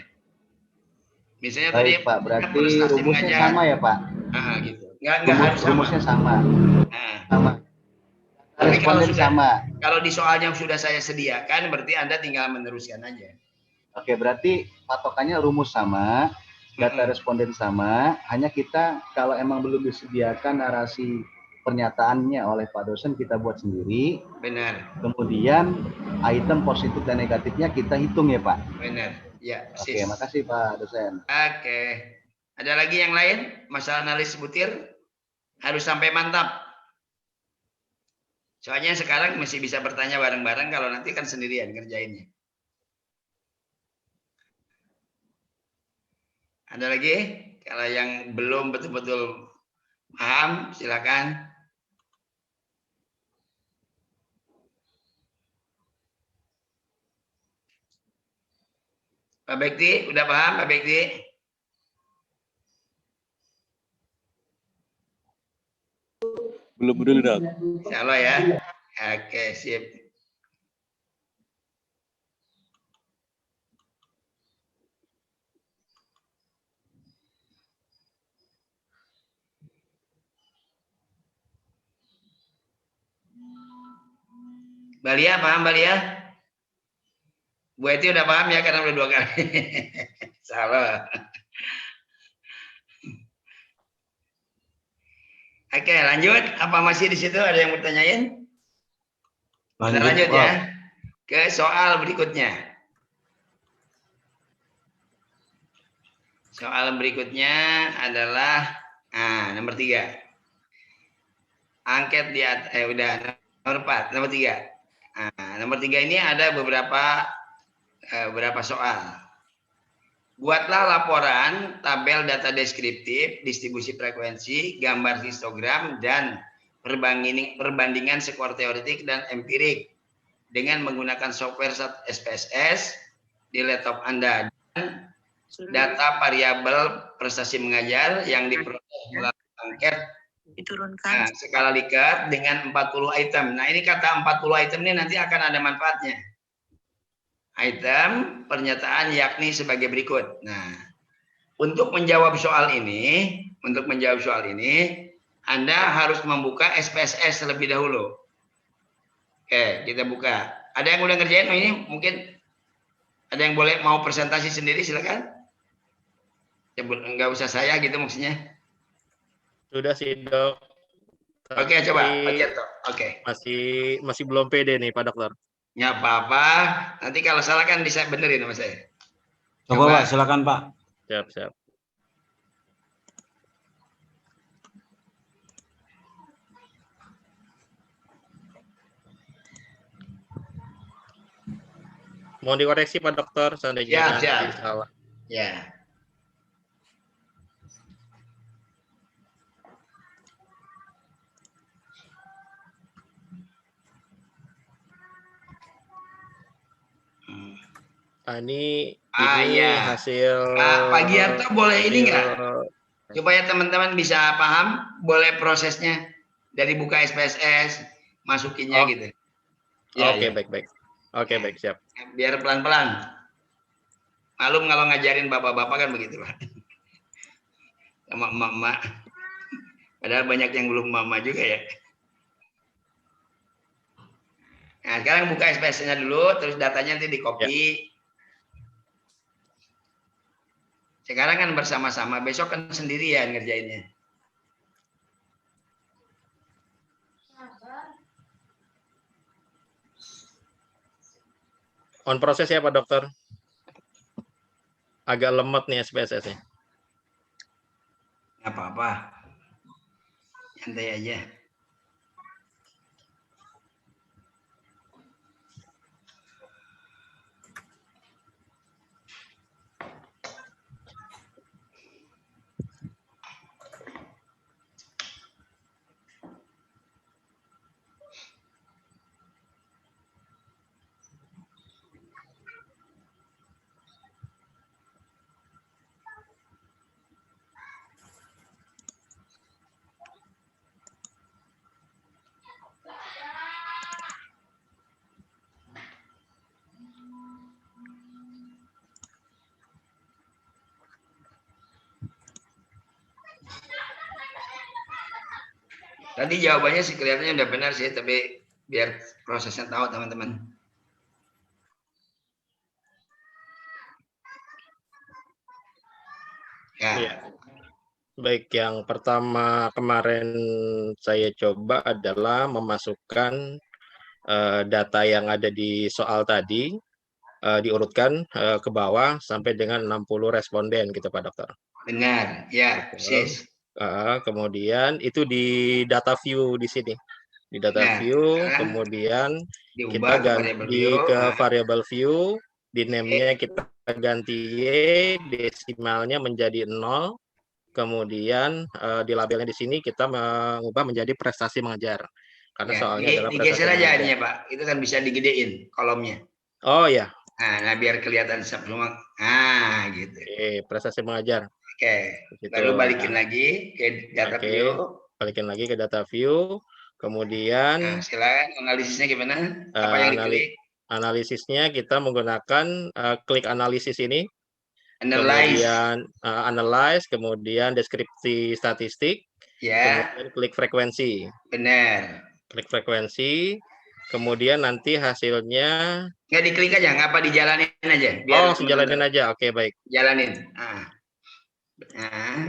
Misalnya baik, tadi Pak, berarti rumusnya sama ya Pak? Gitu. Nggak harus sama. Rumusnya sama. Sama. Tapi sama. Kalau di soal yang sudah saya sediakan, berarti Anda tinggal meneruskan aja. Oke, berarti patokannya rumus sama, data responden sama, hanya kita kalau emang belum disediakan narasi pernyataannya oleh Pak dosen, kita buat sendiri. Benar. Kemudian item positif dan negatifnya kita hitung ya Pak? Benar. Ya. Oke, makasih Pak dosen. Oke. Ada lagi yang lain? Masalah analisis butir harus sampai mantap. Soalnya sekarang masih bisa bertanya bareng-bareng, kalau nanti kan sendirian kerjainnya. Ada lagi? Kalau yang belum betul-betul paham, silakan. Pak Bekti, udah paham Pak Bekti? Belum dulu dok. Insya Allah ya. Oke, sip. Balia paham Balia? Bu Eti udah paham ya karena udah 2 kali. Salah. Oke, lanjut. Apa masih di situ ada yang mau tanyain? Lanjut ya. Ke soal berikutnya. Soal berikutnya adalah nomor 3. Angket di udah nomor 4, nomor 3. Nomor 3 ini ada beberapa soal. Buatlah laporan tabel data deskriptif, distribusi frekuensi, gambar histogram, dan perbandingan skor teoretik dan empirik dengan menggunakan software SPSS di laptop Anda dan data variabel prestasi mengajar yang diproses melalui angket Diturunkan. skala Likert dengan 40 item. Nah, ini kata 40 item ini nanti akan ada manfaatnya. Item pernyataan yakni sebagai berikut. Nah, untuk menjawab soal ini, Anda harus membuka SPSS terlebih dahulu. Oke, kita buka. Ada yang udah ngerjain ini? Mungkin ada yang boleh mau presentasi sendiri, silakan. Ya, nggak usah saya gitu maksudnya. Sudah sih dok. Oke, coba Pak Jarto. Oke. Masih belum pede nih Pak Dokter. Nggak apa-apa. Nanti kalau salah kan bisa benerin sama saya. Coba Pak, silakan Pak. Siap. Mohon dikoreksi Pak Dokter, seandainya Siap. salah. Ya. Ini ya. hasil. Pak Giarto boleh ini nggak? Supaya teman-teman bisa paham, boleh prosesnya dari buka SPSS, masukinnya gitu. Ya, Oke, ya. baik. Oke, baik, siap. Biar pelan-pelan. Malum kalau ngajarin bapak-bapak kan begitu, Pak. Sama emak-emak. Padahal banyak yang belum mama juga ya. Nah, sekarang buka SPSS-nya dulu, terus datanya nanti di copy. Ya. Sekarang kan bersama-sama, besok kan sendirian ngerjainnya. On proses ya Pak Dokter. Agak lemot nih SPSS-nya. Nggak apa-apa. Santai aja. Tadi jawabannya sih kelihatannya udah benar sih, tapi biar prosesnya tahu teman-teman. Ya. Baik, yang pertama kemarin saya coba adalah memasukkan data yang ada di soal tadi, diurutkan ke bawah sampai dengan 60 responden gitu Pak Dokter. Benar, ya, persis. Kemudian itu di data view di sini. Di data view, kemudian kita ganti ke variable view, di name-nya kita ganti Y, desimalnya menjadi 0, kemudian di labelnya di sini kita mengubah menjadi prestasi mengajar. Karena soalnya adalah prestasi digeser aja ini ya Pak, itu kan bisa digedein kolomnya. Oh ya, Nah, biar kelihatan semua. Nah, gitu. Oke, prestasi mengajar. Oke, Gitu. baru balikin lagi ke data Oke, view. balikin lagi ke data view. Kemudian Nah, silakan analisisnya gimana? Apa yang diklik? analisisnya kita menggunakan klik analisis ini. Analyze. Kemudian analyze, kemudian deskripsi statistik, Ya. kemudian klik frekuensi. Benar. Klik frekuensi, kemudian nanti hasilnya nggak diklik aja, ngapa dijalanin aja? oh, langsung jalanin aja. Oke, baik. Jalanin.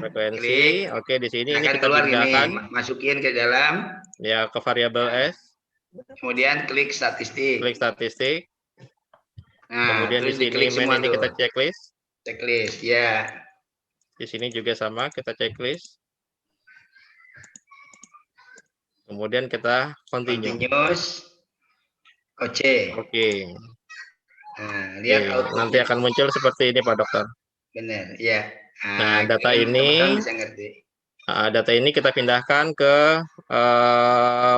Frekuensi. Klik. Oke, di sini ini Akan kita keluar pindahkan. gini, masukin ke dalam. Ya, ke variabel S. Kemudian klik statistik. Klik statistik. Nah, kemudian di terus sini diklik main semua ini tuh. kita checklist. Checklist, ya. Di sini juga sama, kita checklist. Kemudian kita continue. Continuous. Oke. Oke. Nah, lihat output. Nanti akan muncul seperti ini, Pak Dokter. Benar, ya. Nah, data ini teman-teman bisa ngerti. Data ini kita pindahkan ke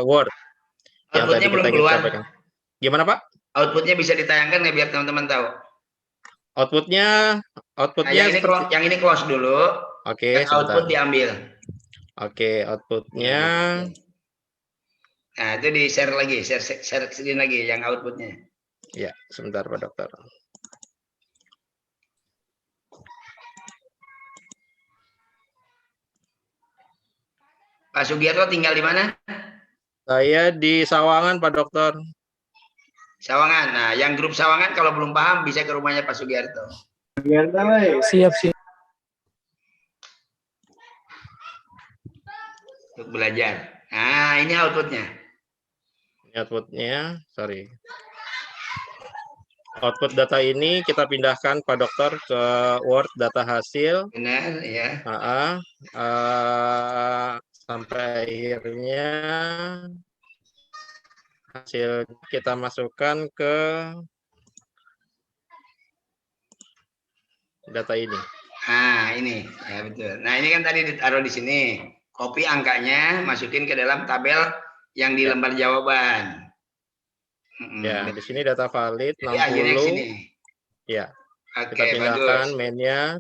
Word. Yang tadi Outputnya belum kita keluar. sampaikan. Gimana, Pak? Outputnya bisa ditayangkan nggak biar teman-teman tahu? Outputnya yang ini close dulu. Oke, output diambil. Oke, outputnya. Nah, itu di share lagi, share screen lagi yang outputnya. Ya, sebentar Pak Dokter. Pak Sugiyarto tinggal di mana? Saya di Sawangan, Pak Dokter. Sawangan. Nah, yang grup Sawangan kalau belum paham bisa ke rumahnya Pak Sugiyarto. Siap. Untuk belajar. Nah, ini outputnya. Ini outputnya, sorry. Output data ini kita pindahkan Pak Dokter ke Word data hasil. Benar, ya. Sampai akhirnya hasil kita masukkan ke data ini. Nah, ini ya betul. Nah, ini kan tadi ditaruh di sini. Copy angkanya, masukin ke dalam tabel yang di lembar jawaban. Ya, di sini data valid jadi 60. Akhirnya ke sini. Ya. Oke, kita pindahkan bagus. mainnya,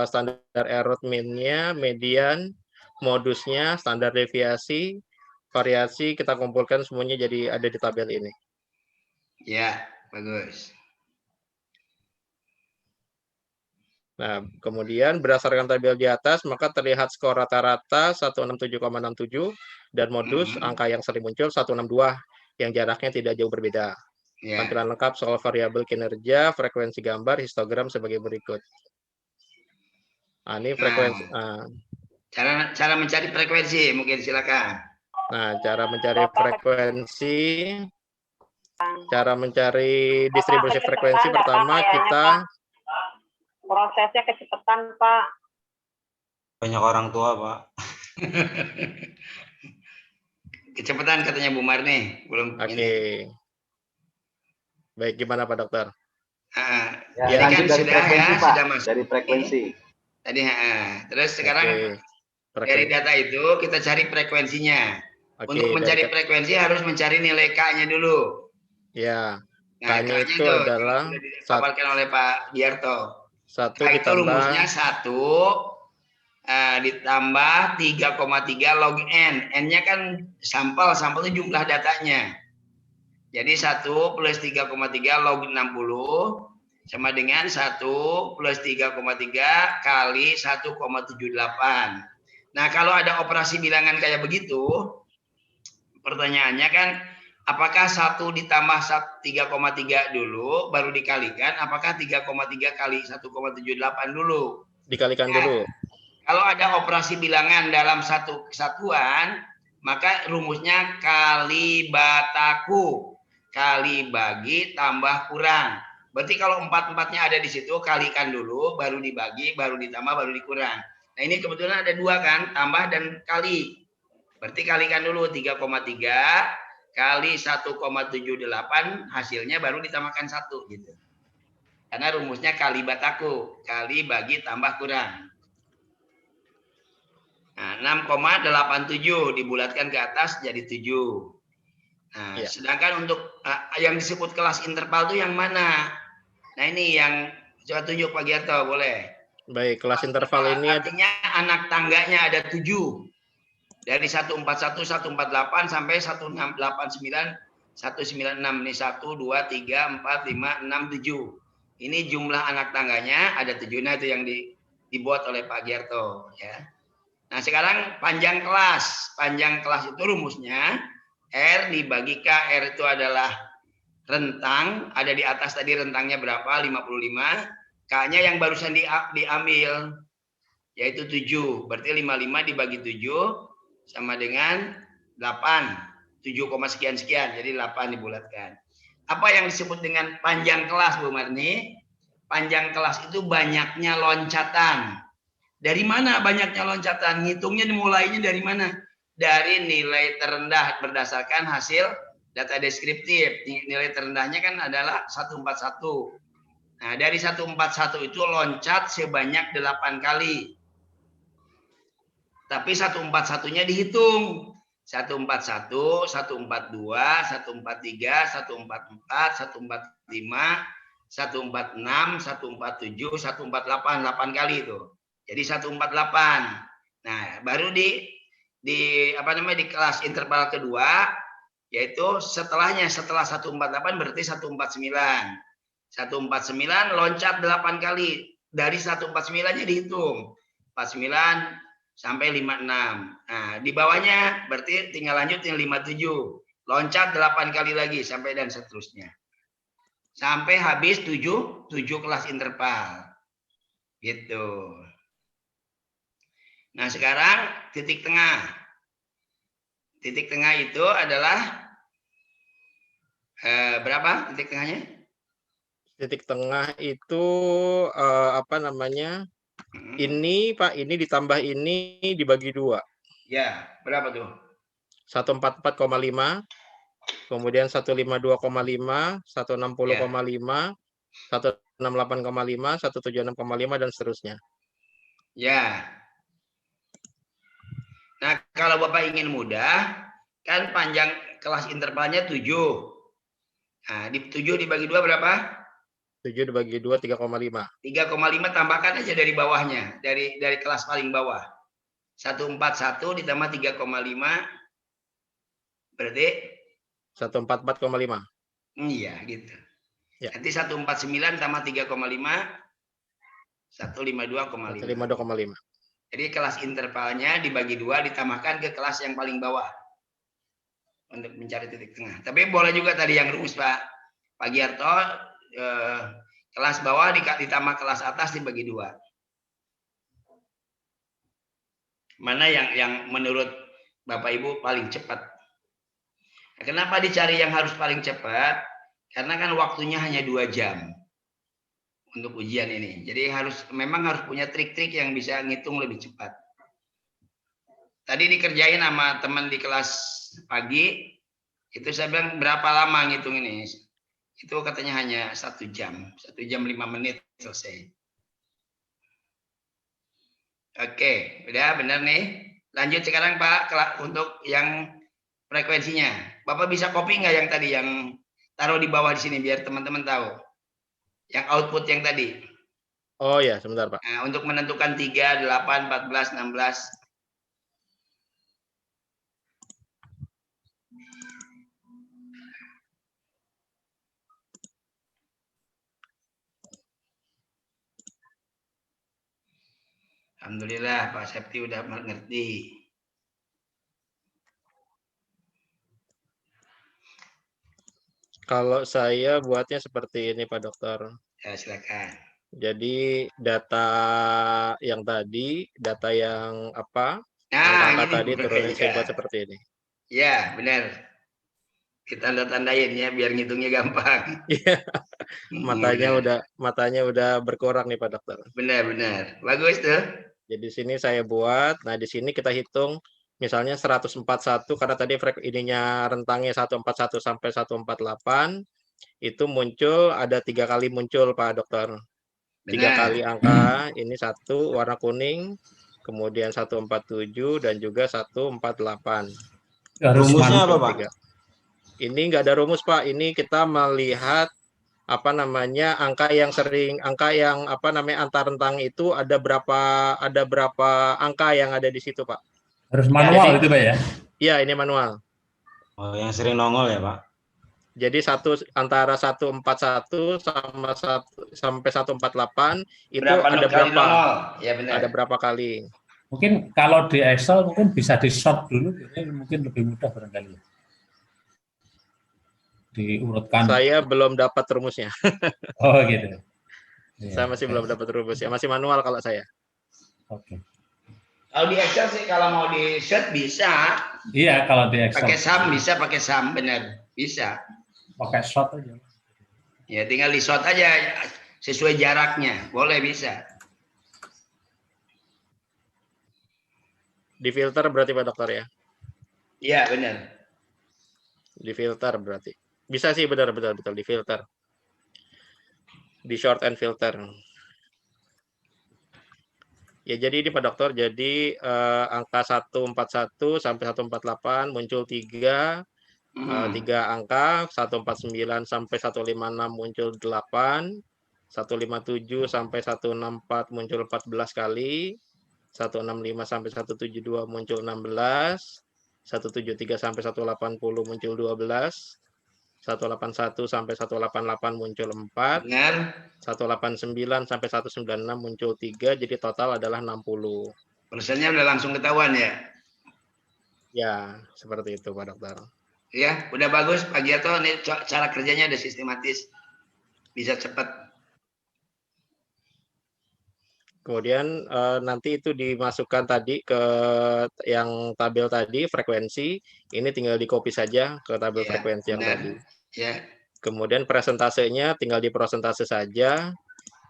standar error mean-nya, median, modusnya, standar deviasi, variasi kita kumpulkan semuanya jadi ada di tabel ini. Ya, bagus. Nah, kemudian berdasarkan tabel di atas, maka terlihat skor rata-rata 167,67 dan modus angka yang sering muncul 162 yang jaraknya tidak jauh berbeda. Ya. Tampilan lengkap soal variabel kinerja, frekuensi gambar, histogram sebagai berikut. Nah, ini frekuensi. Cara mencari frekuensi mungkin silakan. Nah, cara mencari frekuensi, cara mencari distribusi frekuensi pertama kita prosesnya kecepatan, Pak. Banyak orang tua, Pak. Kecepatan katanya Bu Marni, belum. Oke. Baik, gimana Pak Dokter? Ya, ini kan dari sudah frekuensi, ya, Pak. sudah masuk. Dari frekuensi. Tadi, terus sekarang dari data itu kita cari frekuensinya. Untuk mencari frekuensi harus mencari nilai K-nya dulu. Ya. Nah, K-nya itu adalah dipaparkan oleh Pak Giarto. K itu rumusnya 1 ditambah 3,3 log N. N-nya kan sampel itu jumlah datanya. Jadi 1 plus 3,3 log 60 sama dengan 1 plus 3,3 kali 1,78. Nah, kalau ada operasi bilangan kayak begitu, pertanyaannya kan, apakah 1 ditambah 3,3 dulu, baru dikalikan, apakah 3,3 kali 1,78 dulu? Dikalikan dulu. Kalau ada operasi bilangan dalam satu kesatuan, maka rumusnya kali bataku. Kali bagi tambah kurang. Berarti kalau 4-4-nya ada di situ, kalikan dulu, baru dibagi, baru ditambah, baru dikurang. Nah, ini kebetulan ada 2 kan, tambah dan kali. Berarti kalikan dulu 3,3 kali 1,78, hasilnya baru ditambahkan 1 gitu. Karena rumusnya kali bataku, kali bagi tambah kurang. Nah, 6,87 dibulatkan ke atas jadi 7. Nah, sedangkan untuk yang disebut kelas interval itu yang mana? Nah ini yang coba tunjuk Pak Giarto, boleh. Baik, kelas interval ini artinya anak tangganya ada 7. Dari 141, 148 sampai 189, 196. Ini 1, 2, 3, 4, 5, 6, 7. Ini jumlah anak tangganya ada 7. Nah itu yang dibuat oleh Pak Giarto ya. Nah sekarang panjang kelas. Panjang kelas itu rumusnya R dibagi K. R itu adalah rentang, ada di atas tadi rentangnya berapa? 55. K-nya yang barusan diambil yaitu 7. Berarti 55 dibagi 7 sama dengan 8. 7, sekian. Jadi 8 dibulatkan. Apa yang disebut dengan panjang kelas, Bu Marni? Panjang kelas itu banyaknya loncatan. Dari mana banyaknya loncatan? Ngitungnya dimulainya dari mana? Dari nilai terendah berdasarkan hasil data deskriptif. Nilai terendahnya kan adalah 141. Nah, dari 141 itu loncat sebanyak 8 kali. Tapi 141-nya dihitung. 141, 142, 143, 144, 145, 146, 147, 148, 8 kali itu. Jadi 148. Nah, baru di di kelas interval kedua yaitu setelah 148 berarti 149. 149 loncat 8 kali. Dari 149-nya dihitung. 49 sampai 56. Nah, di bawahnya berarti tinggal lanjut yang 57. Loncat 8 kali lagi sampai dan seterusnya. Sampai habis 7 kelas interval. Gitu. Nah, sekarang titik tengah. Titik tengah itu adalah berapa titik tengahnya? titik tengah itu ini Pak, ini ditambah ini dibagi 2. Ya, berapa tuh? 144,5, kemudian 152,5, 160,5, 168,5, 176,5 dan seterusnya. Ya. Nah, kalau Bapak ingin mudah, kan panjang kelas intervalnya 7. Nah, 7 dibagi 2 berapa? 7 dibagi 2, 3,5. 3,5 tambahkan aja dari bawahnya, dari kelas paling bawah. 141 ditambah 3,5 berarti 144,5. Iya, gitu. Ya. Nanti 149 tambah 3,5 152,5. 152,5. Jadi kelas intervalnya dibagi 2 ditambahkan ke kelas yang paling bawah untuk mencari titik tengah. Tapi boleh juga tadi yang rumus Pak Giarto, kelas bawah ditambah kelas atas dibagi 2. Mana yang menurut Bapak Ibu paling cepat? Nah, kenapa dicari yang harus paling cepat? Karena kan waktunya hanya 2 jam untuk ujian ini. Jadi memang harus punya trik-trik yang bisa ngitung lebih cepat. Tadi dikerjain sama teman di kelas pagi, itu saya bilang berapa lama ngitung ini? Itu katanya hanya 1 jam. 1 jam 5 menit selesai. Oke, udah benar nih. Lanjut sekarang Pak untuk yang frekuensinya. Bapak bisa copy nggak yang tadi yang taruh di bawah di sini biar teman-teman tahu. Yang output yang tadi. Oh ya, sebentar Pak. Nah, untuk menentukan 3, 8, 14, 16. Alhamdulillah Pak Septi udah mengerti. Kalau saya buatnya seperti ini Pak Dokter. Ya, silakan. Jadi data yang apa? Nah, angka ini tadi turunin ya. saya buat seperti ini. Ya, benar. Kita tanda-tandain ya biar ngitungnya gampang. matanya udah berkurang nih Pak Dokter. Benar. Bagus tuh. Jadi sini saya buat. Nah, di sini kita hitung misalnya 141 karena tadi ininya rentangnya 141 sampai 148 itu muncul ada 3 kali muncul Pak Dokter. 3 kali angka, ini 1 warna kuning, kemudian 147 dan juga 148. Rumusnya apa Pak? Ini nggak ada rumus Pak, ini kita melihat apa namanya angka yang antar rentang itu ada berapa angka yang ada di situ, Pak? Harus manual Jadi- itu Pak ya? Iya, ini manual. Oh, yang sering nongol ya, Pak? Jadi antara 141 sampai 148 itu Berapa ada kali berapa? nongol? Ya benar. Ada berapa kali? Mungkin kalau di Excel mungkin bisa di short dulu, jadi mungkin lebih mudah barangkali. Diurutkan. Saya belum dapat rumusnya. Oh gitu. Saya masih belum dapat rumusnya. Masih manual kalau saya. Oke. Kalau di Excel sih kalau mau di short bisa. Iya kalau di Excel. Pakai sum bisa, pakai sum benar bisa. Pakai short aja. Ya tinggal di short aja sesuai jaraknya, boleh bisa. Di filter berarti Pak Dokter ya? Iya benar. Di filter berarti. Bisa sih betul di filter. Di short and filter. Ya jadi ini Pak Dokter, jadi angka 141 sampai 148 muncul 3 angka, 149 sampai 156 muncul 8, 157 sampai 164 muncul 14 kali, 165 sampai 172 muncul 16, 173 sampai 180 muncul 12, 181 sampai 188 muncul 4, Benar. 189 sampai 196 muncul 3, jadi total adalah 60. Persennya udah langsung ketahuan ya. Ya, seperti itu Pak Dokter. Ya, udah bagus Pak Giarto, ini cara kerjanya udah sistematis. Bisa cepat. Kemudian nanti itu dimasukkan tadi ke yang tabel tadi, frekuensi. Ini tinggal di copy saja ke tabel Ya, frekuensi yang benar. tadi. Ya. Kemudian presentasenya tinggal di prosentase saja.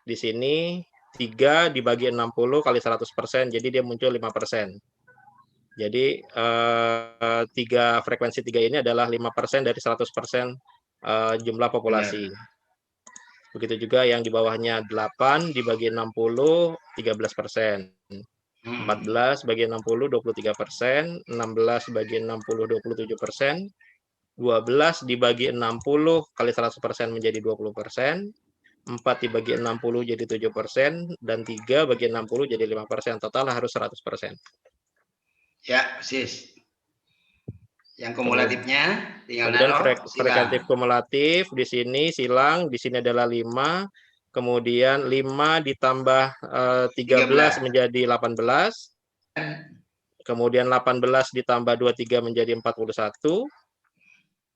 Di sini 3 dibagi 60 kali 100%, jadi dia muncul 5%. Jadi frekuensi 3 ini adalah 5% dari 100% jumlah populasi. Begitu juga yang di bawahnya 8 dibagi 60, 13%. 14 bagi 60, 23%. 16 bagi 60, 27%. 12 dibagi 60 kali 100% menjadi 20%. 4 dibagi 60 jadi 7%. Dan 3 bagi 60 jadi 5%. Total harus 100%. Ya, sis. Yang kumulatifnya tinggal Kemudian naruh frekuentif kumulatif di sini adalah 5, kemudian 5 ditambah 13 menjadi 18, kemudian 18 ditambah 23 menjadi 41,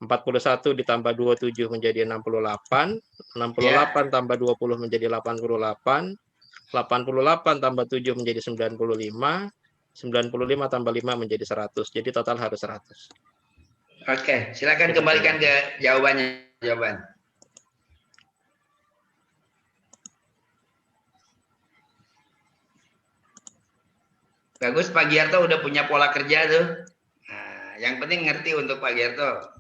41 ditambah 27 menjadi 68, 68 tambah 20 menjadi 88, 88 tambah 7 menjadi 95, 95 tambah 5 menjadi 100, jadi total harus 100. Oke, silakan kembalikan ke jawaban. Bagus, Pak Giarto udah punya pola kerja tuh. Nah, yang penting ngerti untuk Pak Giarto.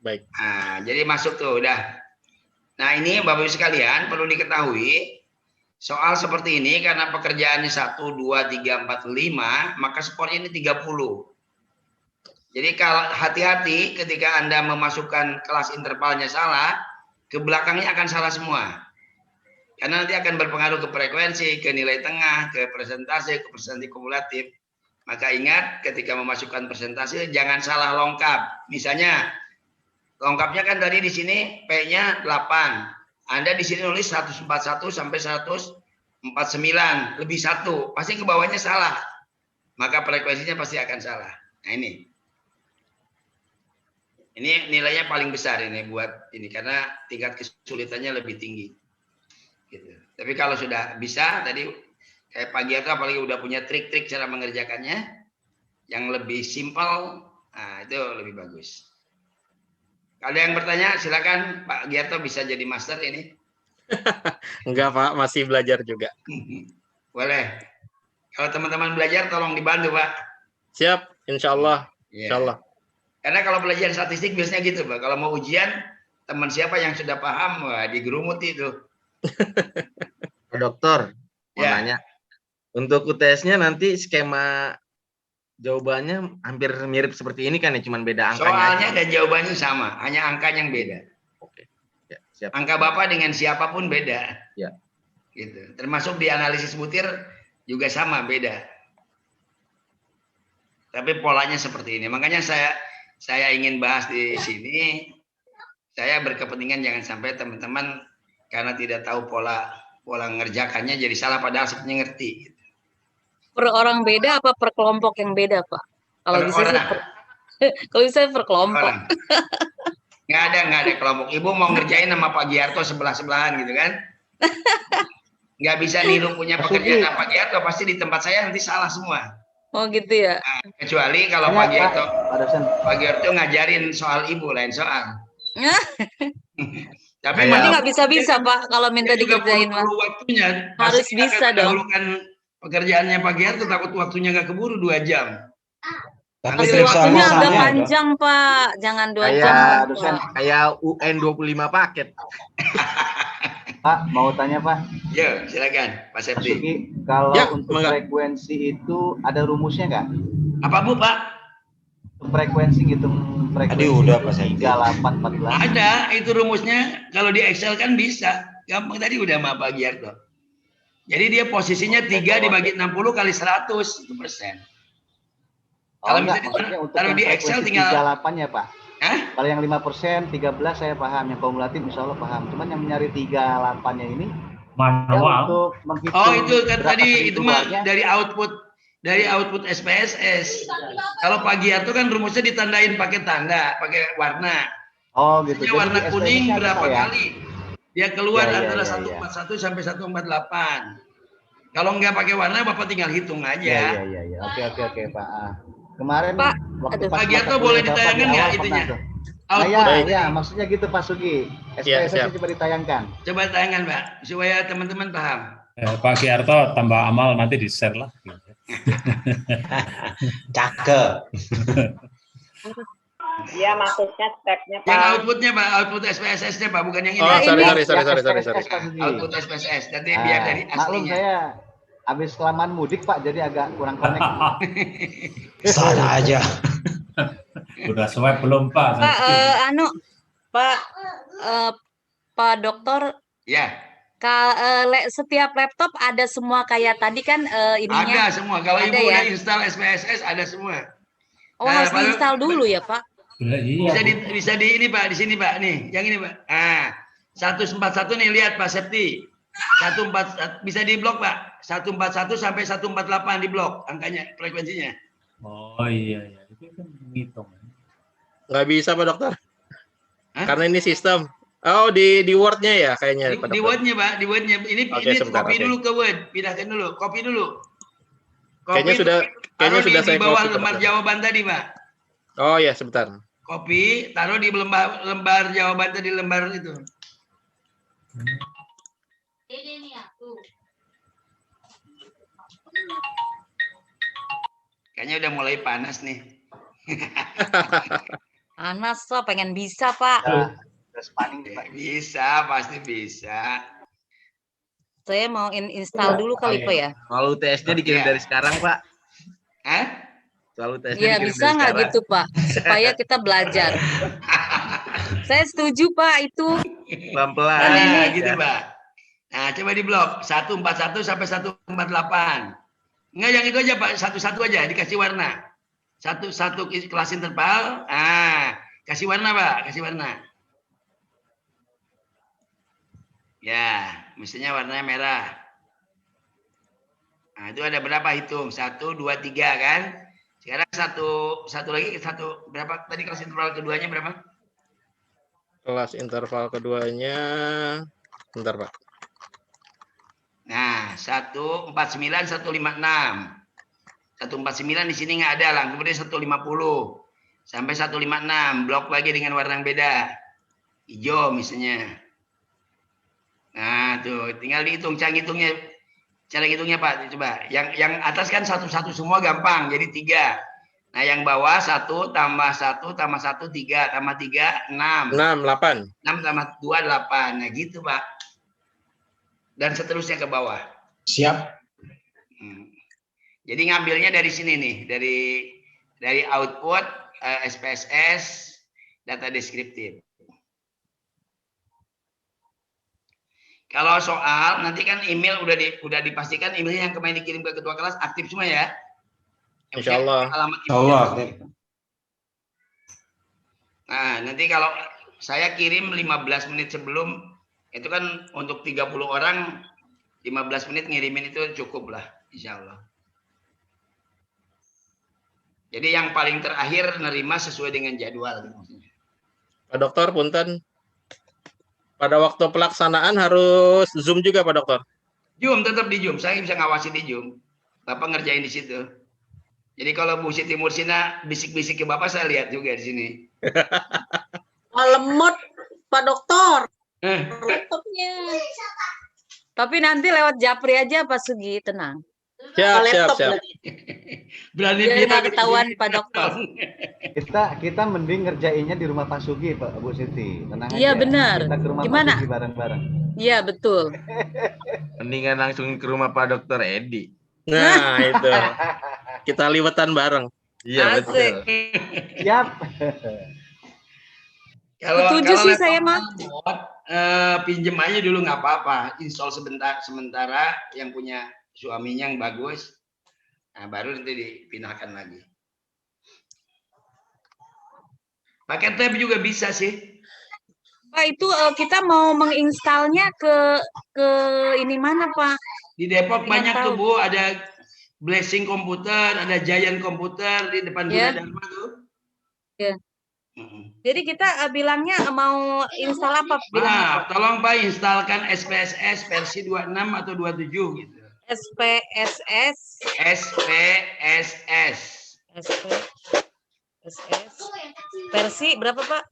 Baik. Nah, jadi masuk tuh udah. Nah, ini Bapak Ibu sekalian perlu diketahui soal seperti ini karena pekerjaannya 1, 2, 3, 4, 5, maka skornya ini 30. Jadi kalau hati-hati ketika Anda memasukkan kelas intervalnya salah, ke belakangnya akan salah semua. Karena nanti akan berpengaruh ke frekuensi, ke nilai tengah, ke presentase, ke presentasi kumulatif. Maka ingat ketika memasukkan presentasi jangan salah lengkap. Misalnya lengkapnya kan tadi di sini P-nya 8. Anda di sini nulis 141 sampai 149, lebih 1. Pasti ke bawahnya salah. Maka frekuensinya pasti akan salah. Nah ini. Ini nilainya paling besar ini buat ini karena tingkat kesulitannya lebih tinggi. Gitu. Tapi kalau sudah bisa tadi kayak Pak Giarto apalagi udah punya trik-trik cara mengerjakannya yang lebih simpel, nah itu lebih bagus. Kalau yang bertanya silakan Pak Giarto bisa jadi master ini. Enggak Pak, masih belajar juga. Boleh. Kalau teman-teman belajar tolong dibantu Pak. Siap, insya Allah. Ya. Insya Allah. Karena kalau pelajaran statistik biasanya gitu Pak. Kalau mau ujian teman siapa yang sudah paham wah digerumut itu. Pak Dokter, mau Ya. nanya. Untuk UTS-nya nanti skema jawabannya hampir mirip seperti ini kan ya, cuman beda angkanya. Soalnya dan jawabannya sama, hanya angkanya yang beda. Oke. Ya, Siap. Angka Bapak dengan siapapun beda. Ya. Gitu. Termasuk di analisis butir juga sama, beda. Tapi polanya seperti ini. Makanya saya ingin bahas di sini. Saya berkepentingan jangan sampai teman-teman karena tidak tahu pola ngerjakannya jadi salah, padahal sebenarnya ngerti. Per orang beda apa per kelompok yang beda, Pak? Kalau bisa sih kalau bisa per kelompok. Nggak ada kelompok. Ibu mau ngerjain sama Pak Giarto sebelah-sebelahan gitu kan? Nggak bisa niru punya pekerjaan sama Pak Giarto, pasti di tempat saya nanti salah semua. Oh gitu ya. Nah, kecuali kalau Pak Giarto ngajarin soal ibu, lain soal. Tapi nanti nggak bisa Pak kalau minta dikerjain mah. Waktunya harus bisa dong. Pekerjaannya Pak Giarto takut waktunya nggak keburu 2 jam. Tapi waktunya agak panjang Pak, jangan 2 jam. Kayak UN 25 paket. Pak, mau tanya Pak? Ya, silakan Pak Septi. Kalau untuk frekuensi itu ada rumusnya nggak? Apa Bu Pak? Frekuensi ngitung frekuensi. Aduh, udah Pak Septi. 3814. Ada, itu rumusnya. Kalau di Excel kan bisa. Gampang tadi udah sama Pak Giarto. Jadi dia posisinya 3 dibagi 60 kali 100 itu persen. Kalau misalnya taruh di Excel tinggal 38-nya Pak. Kalau yang 5%, 13 saya paham, yang kumulatif insya Allah paham. Cuman yang mencari 38-nya ini manual. Untuk menghitung oh itu kan tadi itu mah dari output SPSS. Kalau Pak Giarto kan rumusnya ditandain pakai tanda, pakai warna. Oh gitu. Jadi warna kuning berapa kali? Dia keluar Ya, antara 141 sampai 148. Kalau nggak pakai warna, Bapak tinggal hitung aja. Iya. Oke Pak. Kemarin Pak, waktu Pak Giarto boleh ditayangkan nggak itunya? Ya, maksudnya gitu Pak Sugi. SPSS coba ditayangkan. Coba tayangkan Pak, supaya teman-teman paham. Pak Giarto tambah amal nanti di-share lah. Cakep. Iya, maksudnya stepnya Pak. Yang outputnya Pak, output SPSS-nya Pak, bukan yang ini. Oh, sorry. Output SPSS, nanti biar dari aslinya. Maklum saya habis kelamaan mudik Pak, jadi agak kurang connect. Salah aja. Udah swipe belum Pak? Pak Dokter. Ya. Setiap laptop ada semua kayak tadi kan ininya. Ada semua. Kalau Ibu udah install SPSS ada semua. Oh, harus diinstal dulu ya Pak? Bisa di ini Pak, di sini Pak, nih, yang ini Pak. 141 nih, lihat Pak Septi. 141 bisa di blok Pak. 141 sampai 148 di blok angkanya, frekuensinya. Oh iya, itu kan ngitung. Nggak bisa Pak Dokter. Karena ini sistem. Oh di Word-nya ya kayaknya. Di Word-nya Pak, di Word-nya. Ini copy dulu ke Word, pindahkan dulu, copy dulu. Kayaknya sudah saya di bawah copy, lembar jawaban tadi Pak. Oh ya, sebentar. Copy, taruh di lembar jawaban tadi, lembar itu. Ini nih aku. Kayaknya udah mulai panas nih. Panas so, pengen bisa Pak. Bisa, pasti bisa. Saya mau install dulu kali Pak ya. Kalau UTS-nya dikirim dari sekarang Pak. Kalau UTS-nya ya bisa nggak gitu Pak, supaya kita belajar. Saya setuju Pak itu. Pelan-pelan. Nah, gitu Pak. Nah, coba di blok 141 sampai 148. Enggak, yang itu aja Pak, satu-satu aja dikasih warna. Satu kelas interval. Kasih warna Pak, kasih warna. Ya, mestinya warnanya merah. Nah, itu ada berapa hitung? 1, 2, 3 kan? Sekarang satu lagi, berapa tadi kelas interval keduanya berapa? Kelas interval keduanya, bentar Pak. Nah, 149, 156. 149 di sini nggak ada lah, kemudian 150 sampai 156, blok lagi dengan warna yang beda, hijau misalnya. Nah, tuh tinggal dihitung cara ngitungnya Pak, coba. Yang atas kan satu-satu semua gampang, jadi 3. Nah, yang bawah 1 tambah 1 tambah 1 3 tambah 3 6. 8. 6 tambah 2 8. Nah, gitu Pak. Dan seterusnya ke bawah. Siap. Jadi ngambilnya dari sini nih, dari output SPSS data deskriptif. Kalau soal nanti kan email udah dipastikan emailnya yang kemarin dikirim ke ketua kelas aktif semua ya. Insya Allah. Alamat Insya Allah. Nah, nanti kalau saya kirim 15 menit sebelum, itu kan untuk 30 orang 15 menit ngirimin itu cukup lah, insya Allah. Jadi yang paling terakhir nerima sesuai dengan jadwal. Pak Dokter, punten. Pada waktu pelaksanaan harus Zoom juga, Pak Dokter? Zoom, tetap di Zoom. Saya bisa ngawasi di Zoom. Bapak ngerjain di situ. Jadi kalau Bu Siti Mursina bisik-bisik ke Bapak, saya lihat juga di sini. Lemot, Pak Dokter. Laptopnya. Tapi nanti lewat Japri aja Pak Sugi, tenang. Siap. Berani biar nggak ketahuan Pak Dokter. Kita mending ngerjainnya di rumah Pak Sugi, Pak Bu Siti. Tenang Iya aja. benar. Kita ke rumah Gimana? Pak Sugi bareng-bareng. Iya betul. Mendingan langsung ke rumah Pak Dokter Edi. Nah, itu. Kita liwetan bareng. Iya, betul. Siap. Setuju sih saya mah. Pinjem aja dulu nggak apa-apa. Install sementara yang punya suaminya yang bagus. Nah, baru nanti dipindahkan lagi. Pakai tab juga bisa sih. Pak, itu kita mau menginstalnya ke ini mana, Pak? Di Depok Pengen banyak tahu. tuh Bu, ada Blessing Komputer, ada Giant Komputer di depan Ya. Gunadarma tuh. Ya. Jadi kita bilangnya mau install apa? Nah, tolong Pak instalkan SPSS versi 26 atau 27 gitu. SPSS. Versi berapa, Pak?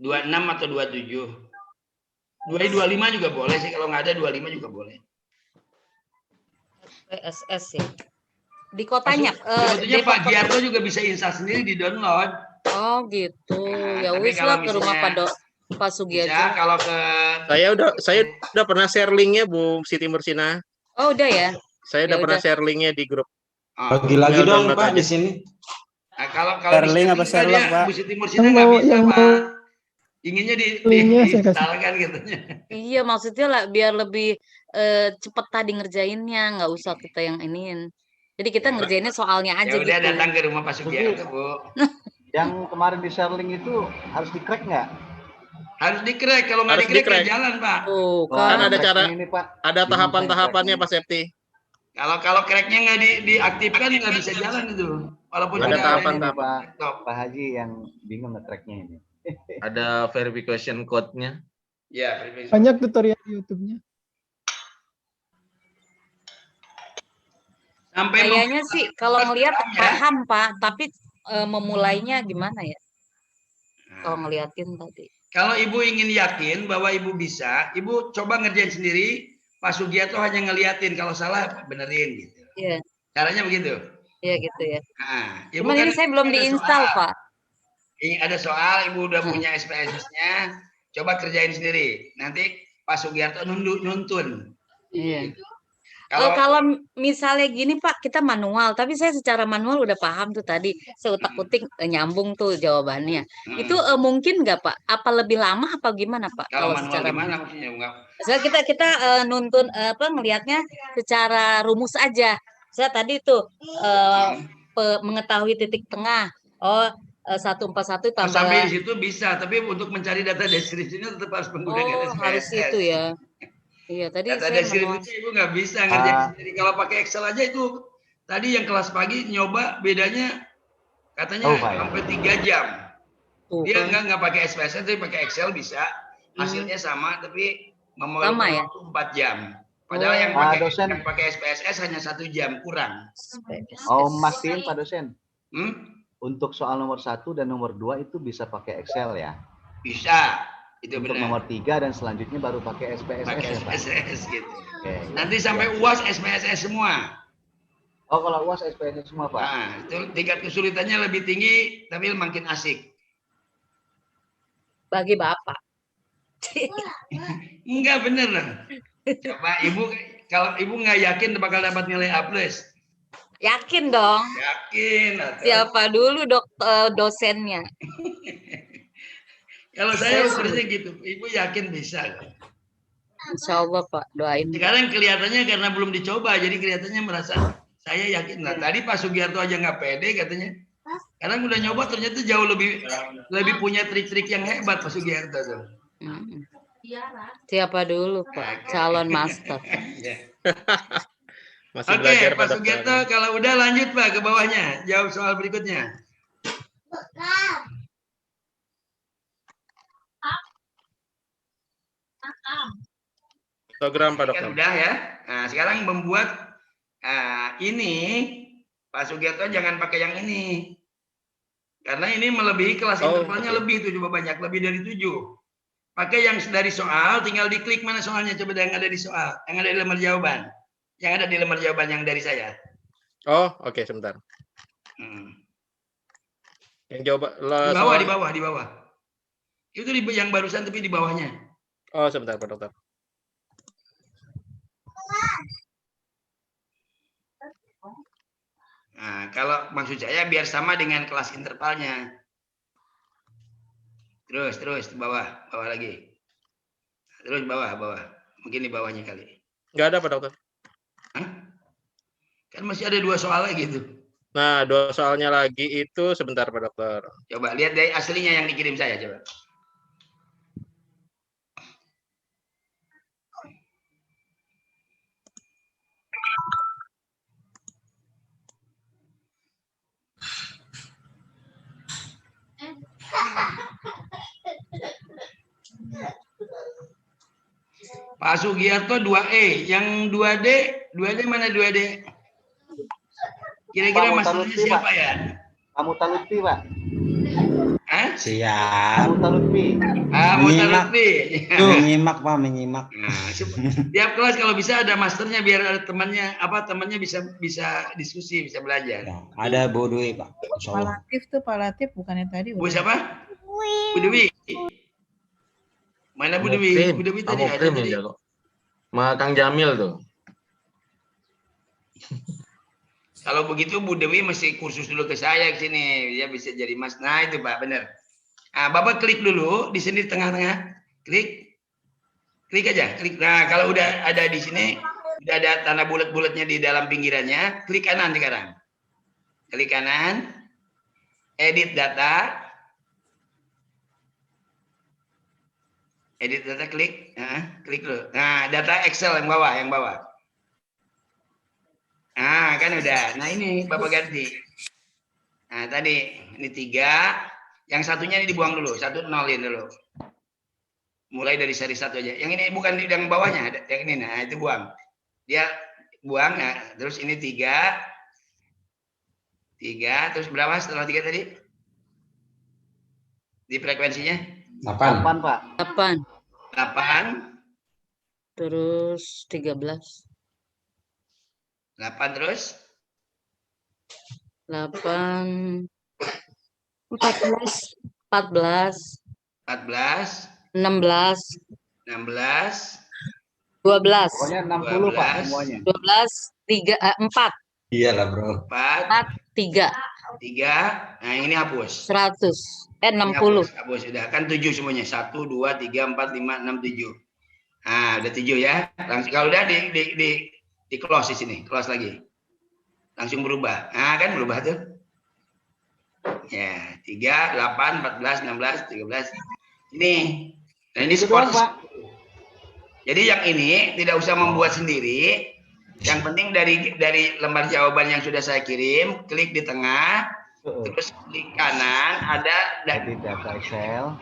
26 atau 27. 25 juga boleh sih, kalau nggak ada 25 juga boleh. SPSS ya. Di kotanya. Sebetulnya Depok Pak Giarto juga bisa install sendiri di download. Oh gitu. Ya tapi wis kalau lah ke rumah misalnya Pak Sugi Bisa aja. kalau ke Saya udah pernah share linknya Bu Siti Mursina. Oh udah ya. Saya udah Ya pernah udah. share linknya di grup. Bagi lagi Tinggal dong download Pak aja. di sini. Nah, kalau Sterling di apa Sherlock, Sherlock, Pak? Bu Siti Mursina nggak bisa Pak. Inginnya diinstalkan katanya. Iya maksudnya lah biar lebih cepet tadi ngerjainnya, nggak usah kita yang iniin. Jadi kita ngerjainnya soalnya aja Ya udah gitu. datang ke rumah Pak Sugiarto Bu. Yang kemarin di share link itu harus di-crack nggak? Harus di-crack, kalau nggak Harus di-crack di-crack. nggak jalan Pak. Tuh Kan ada cara, Ini, Pak. ada tahapan-tahapannya Pak Septi. Kalau cracknya nggak diaktifkan nggak bisa jalan itu. Walaupun Ada juga tahapan-tahapan. Pak Haji yang bingung nge-tracknya ini. Ada verification code-nya. Ya, Banyak tutorial di YouTube-nya. sampai Kayaknya sih kalau ngelihat paham Pak, tapi memulainya gimana ya? Kalau ngeliatin tadi. Kalau Ibu ingin yakin bahwa Ibu bisa, Ibu coba ngerjain sendiri. Pak Sugiarto hanya ngeliatin, kalau salah benerin gitu. Iya. Caranya begitu. Iya gitu ya. Nah, Ibu Cuman kan ini saya belum ada diinstal soal. Pak. Ini ada soal, Ibu udah punya SPSS-nya, coba kerjain sendiri. Nanti Pak Sugiarto nuntun. Iya. Kalau Kalau misalnya gini Pak, kita manual, tapi saya secara manual udah paham tuh tadi, saya utak-utik nyambung tuh jawabannya. Itu mungkin nggak Pak? Apa lebih lama apa gimana Pak? kalau manual secara gimana maksudnya? Enggak. Misalnya kita nuntun ngelihatnya secara rumus aja. Saya tadi tuh mengetahui titik tengah. Oh 141 tambah. Sampai di situ bisa, tapi untuk mencari data deskripsinya tetap harus menggunakan SPSS. Harus itu ya. Iya tadi Data saya deskripsi Ibu nggak bisa ngerjain sendiri. Kalau pakai Excel aja itu tadi yang kelas pagi nyoba bedanya katanya sampai 3 jam. Dia nggak pakai SPSS, tapi pakai Excel bisa. Hasilnya sama, tapi memerlukan ya? waktu 4 jam. Padahal yang pakai SPSS hanya 1 jam kurang. Oh, mastiin Pak dosen. Untuk soal nomor 1 dan nomor 2 itu bisa pakai Excel ya? Bisa. Itu untuk benar. nomor 3 dan selanjutnya baru pakai SPSS. Pakai ya, Pak? SPSS gitu. Oke. Nanti sampai UAS SPSS semua. Oh, kalau UAS SPSS semua, Pak. Nah, itu tingkat kesulitannya lebih tinggi, tapi makin asik. Bagi Bapak. Enggak bener lah. Coba Ibu, kalau Ibu nggak yakin bakal dapat nilai A+. Yakin dong. Yakin. Siapa dulu dosennya? Kalau saya ukurnya gitu, Ibu yakin bisa. Insya Allah Pak, doain. Sekarang kelihatannya karena belum dicoba, jadi kelihatannya merasa saya yakin. Nah, tadi Pak Sugiarto aja nggak pede katanya. Sekarang udah nyoba ternyata jauh lebih punya trik-trik yang hebat Pak Sugiarto tuh. Siapa dulu Pak, calon master. Masih Oke, belajar Pak Sugiarto, kalau udah lanjut Pak ke bawahnya, jawab soal berikutnya. Program Pak Kan Dokter. udah ya. Nah, sekarang membuat ini Pak Sugiarto jangan pakai yang ini. Karena ini melebihi kelas intervalnya lebih tuh, coba banyak, lebih dari 7. Pakai yang dari soal, tinggal diklik mana soalnya, coba yang ada di soal, yang ada di lembar jawaban. Yang ada di lembar jawaban yang dari saya. Oh, oke, sebentar. Yang coba Di bawah. Itu yang barusan tapi di bawahnya. Oh, sebentar Pak Dokter. Nah, kalau maksud saya biar sama dengan kelas intervalnya. Terus bawah lagi. Terus bawah. Mungkin di bawahnya kali. Nggak ada Pak Dokter. Hah? Kan masih ada 2 soal lagi tuh. Nah, 2 soalnya lagi itu sebentar Pak Dokter. Coba lihat dari aslinya yang dikirim saya coba. Pak Sugiarto 2E, yang 2D mana 2D? Kira-kira masalahnya siapa ya? Muta Lutfi, Pak. Hah? Siap. Muta Lutfi. Muta Lutfi. Menyimak Pak, menyimak. Nah, tiap kelas kalau bisa ada masternya biar ada temannya bisa diskusi, bisa belajar. Ya, ada Bu Dwi Pak. Pak Latif bukannya tadi. Bu siapa? Bu Dewi. Mana Bu Dewi? Bu Dewi tadi ada tadi. Ma Kang Jamil tuh. Kalau begitu Bu Dewi mesti kursus dulu ke saya ke sini, dia bisa jadi mas. Nah itu Pak, benar. Nah, Bapak klik dulu di sini di tengah-tengah, klik aja, klik. Nah kalau udah ada di sini, udah ada tanda bulat-bulatnya di dalam pinggirannya, klik kanan sekarang. Klik kanan, edit data, klik, klik dulu. Nah data Excel yang bawah. Nah, kan udah. Nah, ini Bapak ganti. Nah, tadi ini 3, yang satunya ini dibuang dulu, 1 nolin dulu. Mulai dari seri 1 aja. Yang ini bukan di yang bawahnya, yang ini. Nah, itu buang. Dia buang, nah, terus ini 3, terus berapa setelah 3 tadi? Di frekuensinya? 8, Pak. 8. Terus 13. 8 terus? 8. 14. 16. 12. Pokoknya 60 Pak semuanya. 12, 4. Iyalah Bro. 4, 3. Nah ini hapus. 100. 60. Hapus sudah. Kan 7 semuanya. 1, 2, 3, 4, 5, 6, 7. Nah, udah 7 ya. Langsung kalau udah di close di sini, close lagi. Langsung berubah. Nah, kan berubah tuh. Ya, 3, 8, 14, 16, 13. Ini. Nah, ini skor. Jadi yang ini tidak usah membuat sendiri. Yang penting dari lembar jawaban yang sudah saya kirim, klik di tengah, terus klik kanan ada edit data Excel.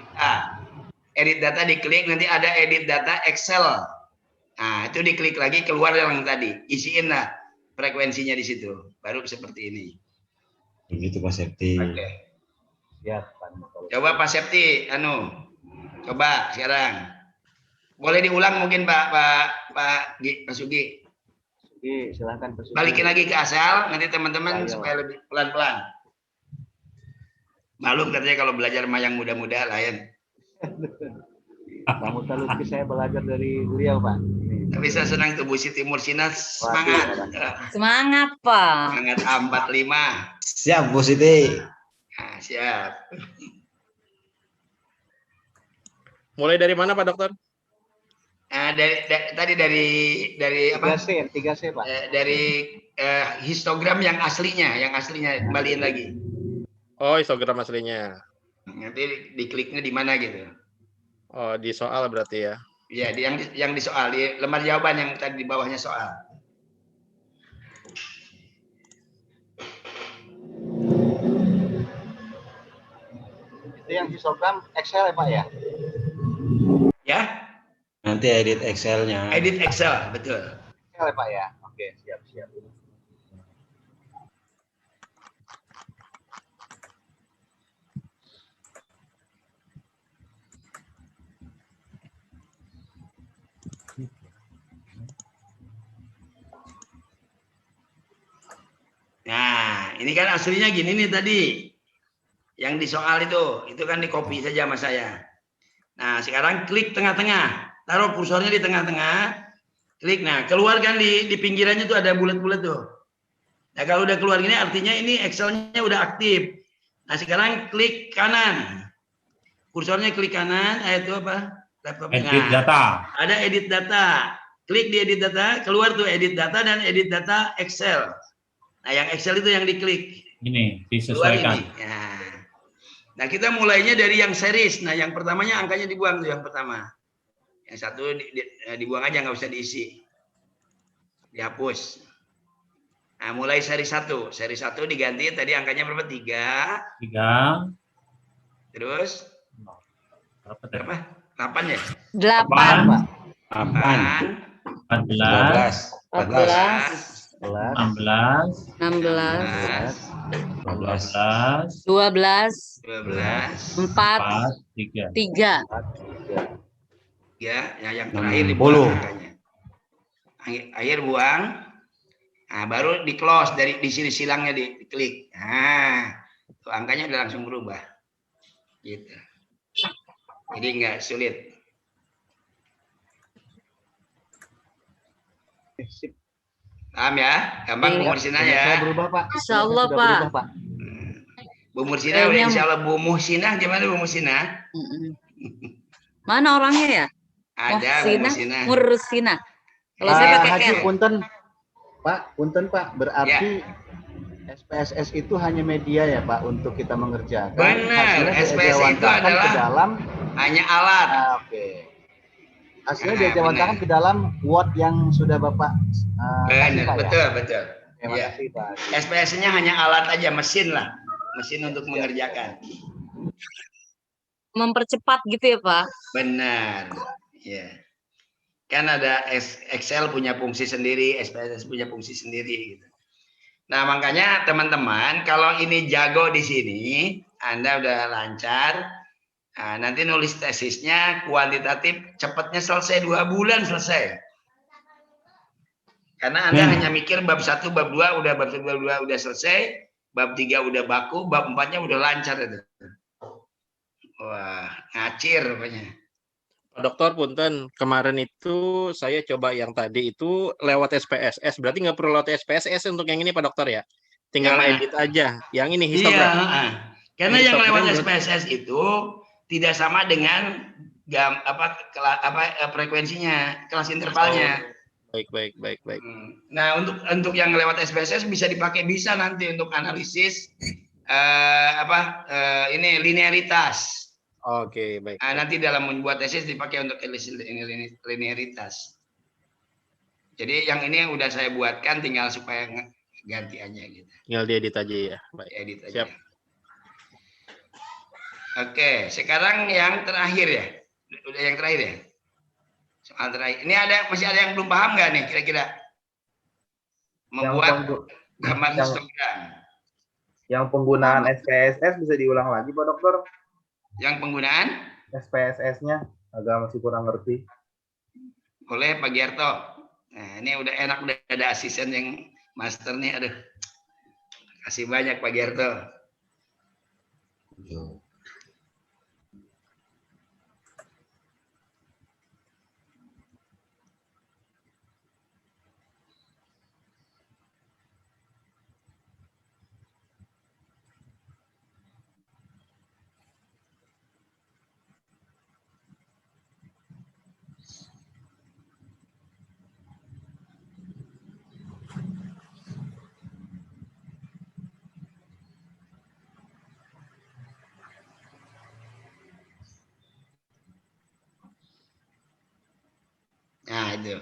Edit data diklik, nanti ada edit data Excel. Nah, itu diklik lagi keluar yang tadi. Isiin lah frekuensinya di situ. Baru seperti ini. Begitu Pak Septi. Oke. Ya, Coba Pak Septi, coba sekarang. Boleh diulang mungkin Pak Sugi. Silahkan Pak Sugi. Balikin lagi ke asal, nanti teman-teman supaya lebih pelan-pelan. Malum katanya kalau belajar sama yang muda-muda lain. Kamu terlalu saya belajar dari beliau Pak. Tapi saya senang tuh Bu Siti Mursina, semangat. Semangat Pak. Semangat 45. Siap Bu Siti. Nah, siap. Mulai dari mana Pak Dokter? Tadi dari apa? 3C Pak. Dari histogram yang aslinya kembaliin lagi. Oh, histogram aslinya. Nanti dikliknya di mana gitu. Oh, di soal berarti ya. Iya, yang di soal, di lembar jawaban yang tadi di bawahnya soal. Itu yang histogram Excel ya Pak ya? Ya. Nanti edit Excel-nya. Edit Excel, betul. Excel ya Pak ya? Oke, siap. Nah, ini kan aslinya gini nih tadi. Yang di soal itu kan di copy saja sama saya. Nah, sekarang klik tengah-tengah. Taruh kursornya di tengah-tengah. Klik, nah keluarkan di pinggirannya tuh ada bulat-bulat tuh. Nah, kalau udah keluar gini artinya ini Excel-nya udah aktif. Nah, sekarang klik kanan. Kursornya klik kanan, itu apa? Laptopnya. Edit data. Ada edit data. Klik di edit data, keluar tuh edit data dan edit data Excel. Nah, yang Excel itu yang diklik. Ini Keluar disesuaikan. ini. Nah, kita mulainya dari yang series. Nah, yang pertamanya angkanya dibuang tuh yang pertama. Yang satu dibuang aja, nggak usah diisi. Dihapus. Nah, mulai seri 1. Seri 1 diganti tadi angkanya berapa? 3. 3. Terus? Berapa? 8 ya? 8. 8. 14. 14. 16. 16. 12. 12. 12. 4. 3. Ya, yang terakhir dibuang angkanya. Akhir buang. Nah, baru di close dari di sini silangnya diklik. Nah, tuh angkanya udah langsung berubah. Gitu. Jadi nggak sulit. Paham ya? Gampang Bu Mursina ya. Saya berubah Pak. Insya Allah Pak. Bu Mursina, insya Allah Bu Muhsinah, gimana Bu Muhsinah? Mana orangnya ya? Ada Bu Muhsinah. Mursina. Kalau saya pakai Haji, L. punten Pak, berarti SPSS itu hanya media ya Pak untuk kita mengerjakan. Benar, SPSS itu adalah ke dalam hanya alat. Oke. Hasilnya diajawantakan ke dalam Word yang sudah Bapak kasih Pak betul, ya? betul. Terima kasih Pak. SPSS-nya hanya alat aja, mesin lah. Mesin untuk mengerjakan. Mempercepat gitu ya Pak? Benar. Ya. Kan ada Excel punya fungsi sendiri, SPSS punya fungsi sendiri gitu. Nah, makanya teman-teman kalau ini jago di sini, Anda udah lancar. Nah, nanti nulis tesisnya kuantitatif cepatnya selesai 2 bulan selesai. Karena Anda hanya mikir bab 1, bab 2 udah bab 1, bab 2 udah selesai, bab 3 udah baku, bab 4-nya udah lancar itu. Wah, ngacir pokoknya. Pak Dokter, punten, kemarin itu saya coba yang tadi itu lewat SPSS, berarti nggak perlu lewat SPSS untuk yang ini Pak Dokter ya? Tinggal edit aja, yang ini histogram. Iya, karena yang lewat SPSS itu tidak sama dengan frekuensinya, kelas intervalnya. Baik. Nah, untuk yang lewat SPSS bisa dipakai, bisa nanti untuk analisis ini linearitas. Oke, baik. Nah, nanti dalam membuat tesis dipakai untuk linearitas. Jadi yang ini udah saya buatkan, tinggal supaya ganti aja gitu. Tinggal diedit aja ya. Baik. Edit aja. Siap. Oke, sekarang yang terakhir ya. Udah yang terakhir ya. Soal terakhir. Ini masih ada yang belum paham nggak nih kira-kira? Membuat gambar histogram. Yang penggunaan SPSS bisa diulang lagi Pak Dokter? Yang penggunaan SPSS-nya agak masih kurang ngerti. Boleh Pak Gierto. Nah, ini udah enak, udah ada asisten yang master nih. Aduh. Kasih banyak Pak Gierto. itu.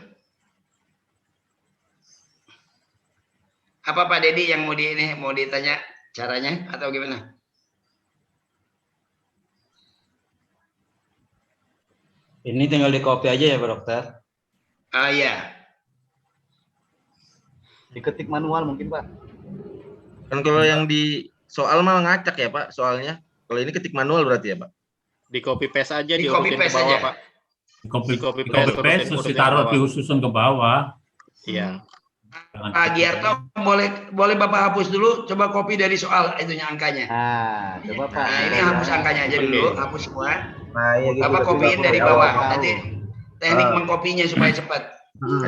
Apa Pak Dedi yang mau ditanya caranya atau gimana? Ini tinggal di copy aja ya Pak Dokter. Ah iya. Diketik manual mungkin Pak. Kan kalau yang di soal mah ngacak ya Pak soalnya. Kalau ini ketik manual berarti ya Pak. Di copy paste aja, Di copy diurutin ke paste bawah aja. Pak. Copy paste, paste terus ditaruh diususun ke bawah. Iya. Pak Giarto boleh Bapak hapus dulu, coba copy dari soal itunya angkanya. Nah, coba Pak. Nah, ini hapus angkanya aja dulu, hapus semua. Nah, ya gitu. Bapak copyin dari bawah. Nanti teknik mengkopinya supaya cepat.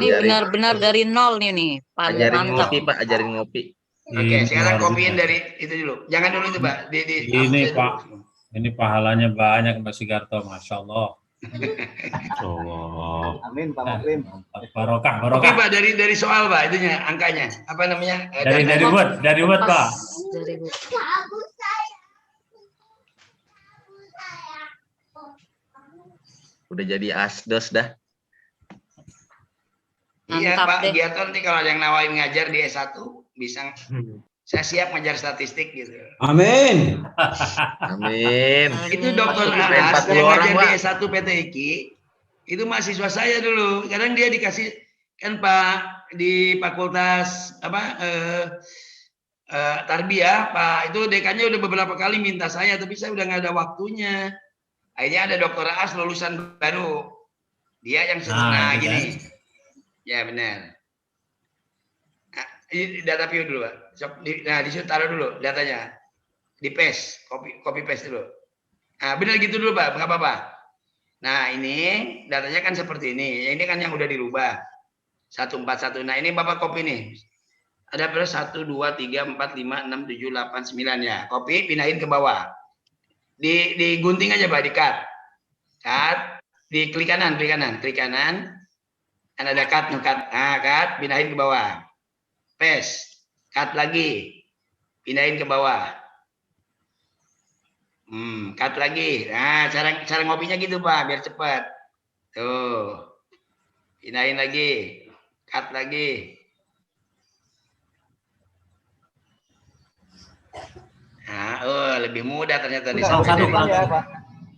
Ini benar-benar dari nol nih, Pak. Ajarin Mantap. ngopi Pak, ajarin ngopi. Oke, sekarang copyin dari itu dulu. Jangan dulu itu Pak. Ini Pak, ini pahalanya banyak Mas Sigarto, Masya Allah. Allah. Amin Pak Mukrim. Barokah, Oke barokah. Pak, dari soal Pak, itunya angkanya. Apa namanya? Dari Word Pak. Udah jadi asdos dah. Iya Mantap Pak deh. Giarto nanti kalau ada yang nawarin ngajar di S1 bisa. Saya siap ngajar statistik gitu. Amin. Amin. Itu Dokter Masuk Anas 40 yang orang, ngajar di Pak. S1 PTIKI itu mahasiswa saya dulu. Kadang dia dikasih kan Pak di fakultas Tarbiyah, Pak itu dekannya udah beberapa kali minta saya, tapi saya udah nggak ada waktunya. Akhirnya ada Dokter Anas lulusan baru. Dia yang Nah, itu gini. kan. Ya benar. Nah, ini data view dulu, Pak. Nah, di situ taruh dulu datanya. Di paste, copy paste dulu. Nah, benar gitu dulu, Pak. Nggak apa-apa. Nah, ini datanya kan seperti ini. Ini kan yang udah dirubah. 141. Nah, ini Bapak copy nih. Ada berapa? 1, 2, 3, 4, 5, 6, 7, 8, 9 ya. Copy, pindahin ke bawah. Digunting aja, Pak, di-cut. Cut, di klik kanan. Kan ada cut, cut, pindahin ke bawah. Paste, cut lagi, pindahin ke bawah. Cut lagi. Nah, cara ngopinya gitu Pak, biar cepat. Tuh, pindahin lagi, cut lagi. Nah, lebih mudah ternyata di Nggak sini. berutang ya Pak.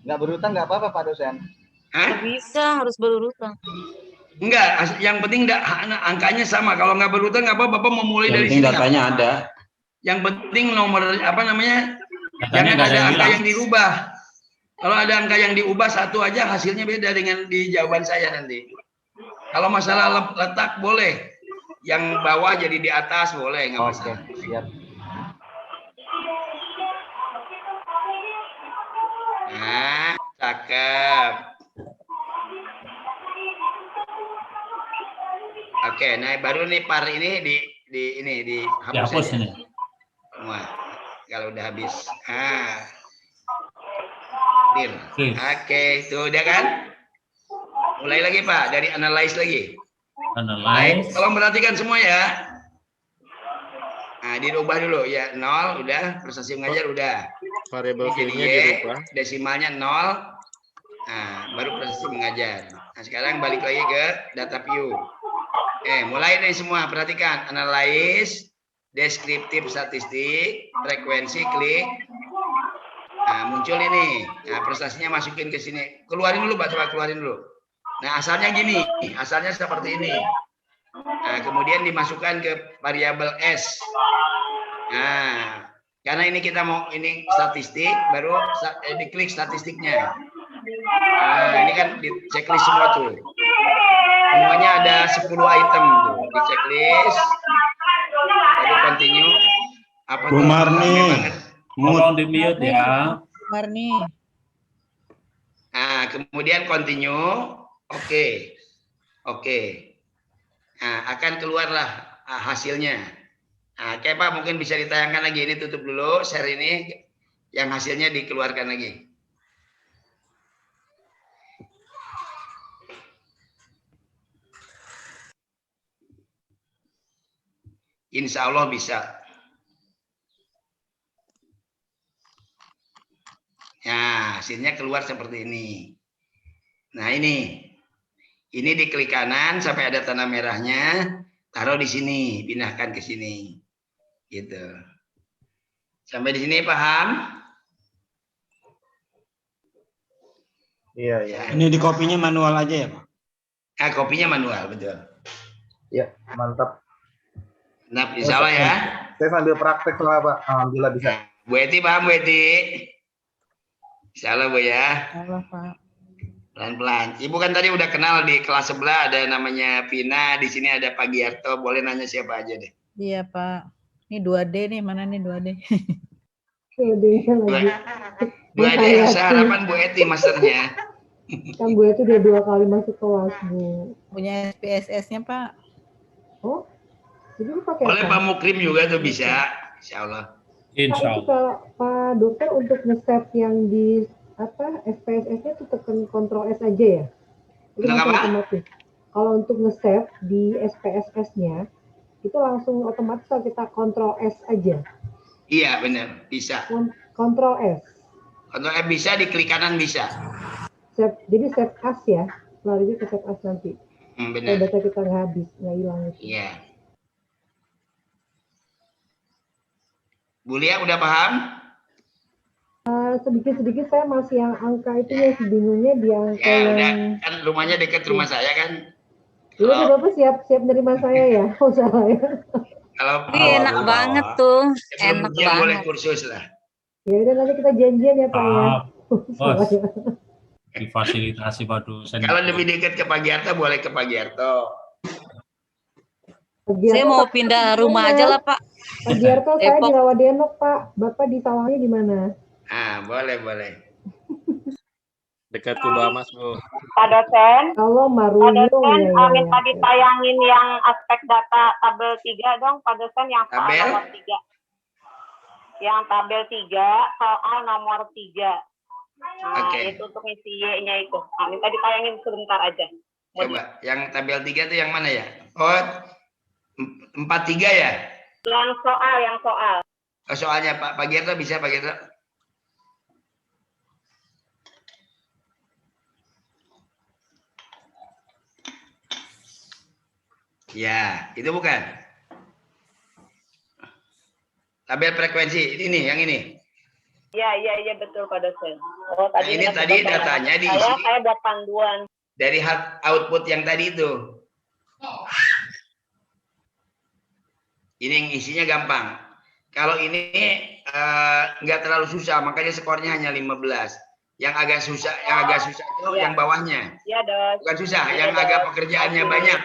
Nggak berutang nggak apa-apa Pak dosen. Nggak bisa, harus berurutan. Enggak, yang penting angkanya sama. Kalau nggak berutang nggak apa-apa, Bapak mau mulai dari sini. Yang penting datanya nggak apa-apa. ada. Yang penting nomor apa namanya? Datanya Jangan nggak ada yang angka hilang. yang dirubah. Kalau ada angka yang diubah satu aja hasilnya beda dengan di jawaban saya nanti. Kalau masalah letak boleh. Yang bawah jadi di atas boleh, nggak masalah. Oke, siap. Nah, cakep. Oke, nah baru nih par ini dihapus Dihapus aja. ini. Semua. Kalau udah habis. Deal. Oke, itu udah kan? Mulai lagi Pak, dari analyze lagi. Analyze. Tolong perhatikan semua ya. Nah, dirubah dulu ya, 0 udah, prestasi mengajar udah. Variabel Jadi V-nya Y, dirubah. desimalnya 0. Nah, baru prestasi mengajar. Nah, sekarang balik lagi ke data view. Mulai nih semua, perhatikan. Analyze, deskriptif statistik, frekuensi, klik. Nah, muncul ini. Nah, prestasinya masukin ke sini. Keluarin dulu, Pak, coba keluarin dulu. Nah, asalnya gini, asalnya seperti ini. Nah, kemudian dimasukkan ke variabel S. Nah, karena ini kita mau ini statistik, baru diklik statistiknya. Nah, ini kan di checklist semua tuh. Semuanya ada 10 item tuh di checklist. Lalu continue. Apa Bu tuh? Marni, Tolong di mute ya. Marni. Nah, kemudian continue. Oke. Nah, akan keluarlah hasilnya. Nah, oke Pak, mungkin bisa ditayangkan lagi. Ini tutup dulu share ini. Yang hasilnya dikeluarkan lagi. Insya Allah bisa. Nah, hasilnya keluar seperti ini. Nah, ini. Ini diklik kanan sampai ada tanda merahnya, taruh di sini, pindahkan ke sini. Gitu. Sampai di sini paham? Iya, iya. Ini di kopinya manual aja ya, Pak? Kopinya manual, betul. Iya, mantap. Nah, insya Allah ya. Saya sambil praktek soalnya, Pak. Alhamdulillah bisa. Bu Eti paham, Bu Eti? Insya Allah, Bu ya. Allah, Pak. Pelan-pelan. Ibu kan tadi udah kenal di kelas sebelah ada namanya Vina, di sini ada Pak Giarto, boleh nanya siapa aja deh. Iya, Pak. Ini 2D nih, mana nih 2D? 2D lagi. 2D seharapan Bu Eti masternya. Kan Bu Eti udah 2 kali masuk kelas, Bu. Punya SPSS-nya, Pak. Oh, jadi lu pakai Boleh apa? Pak Mukrim juga tuh bisa, Insya Allah. Pak, itu Pak dokter untuk nge-save yang di SPSS-nya tuh tekan Ctrl S aja ya? Itu Untuk langsung apa? otomatis. Kalau untuk nge-save di SPSS-nya itu langsung otomatis kalau kita Ctrl S aja. Iya benar, bisa. Ctrl S. Untuk bisa di klik kanan bisa. Save, jadi save as ya, larinya ke save as nanti. Kalau Benar. data kita nggak habis, nggak hilang itu. Iya. Bu Lia udah paham? Sedikit-sedikit saya masih yang angka itu ya, bingungnya di angka Ya udah, yang kan rumahnya dekat rumah saya kan. ya udah Bapak siap-siap nerima saya ya, oh salah ya. Kalau Enak banget tuh, sebelum enak ujian boleh banget. kursus lah. Ya udah nanti kita janjian ya Pak ya. Bos, difasilitasi Pak dosen. Kalau lebih dekat ke Pak Giarto boleh ke Pak Giarto. Saya mau pindah rumah aja lah, Pak. Pak Giarto saya di Depok. Rawadenok Pak, Bapak di Tawangnya di mana? Boleh. Dekat Kubamas, Bu. Pak dosen. Kalau Pak Maruyong dosen, ya. minta ditayangin yang aspek data tabel 3 dong, Pak dosen, yang soal Tabel? nomor 3. Yang tabel 3, soal nomor 3. Nah, Oke. itu untuk ngisi Y-nya itu. Nah, minta ditayangin sebentar aja. Coba, yang tabel 3 itu yang mana ya? Oh, 43 ya? Yang soal. Oh, soalnya Pak Giarto bisa, Pak Giarto? Ya, itu bukan. Tabel frekuensi, ini yang ini. Iya betul Pak dosen. Oh, tadi ini minta tadi dibacakan. datanya diisi. Saya buat panduan. Dari output yang tadi itu. Ini yang isinya gampang. Kalau ini nggak terlalu susah, makanya skornya hanya 15. Yang agak susah itu yang bawahnya. Iya, Dos. Bukan susah, Iya, yang Dos. agak pekerjaannya Oke. banyak.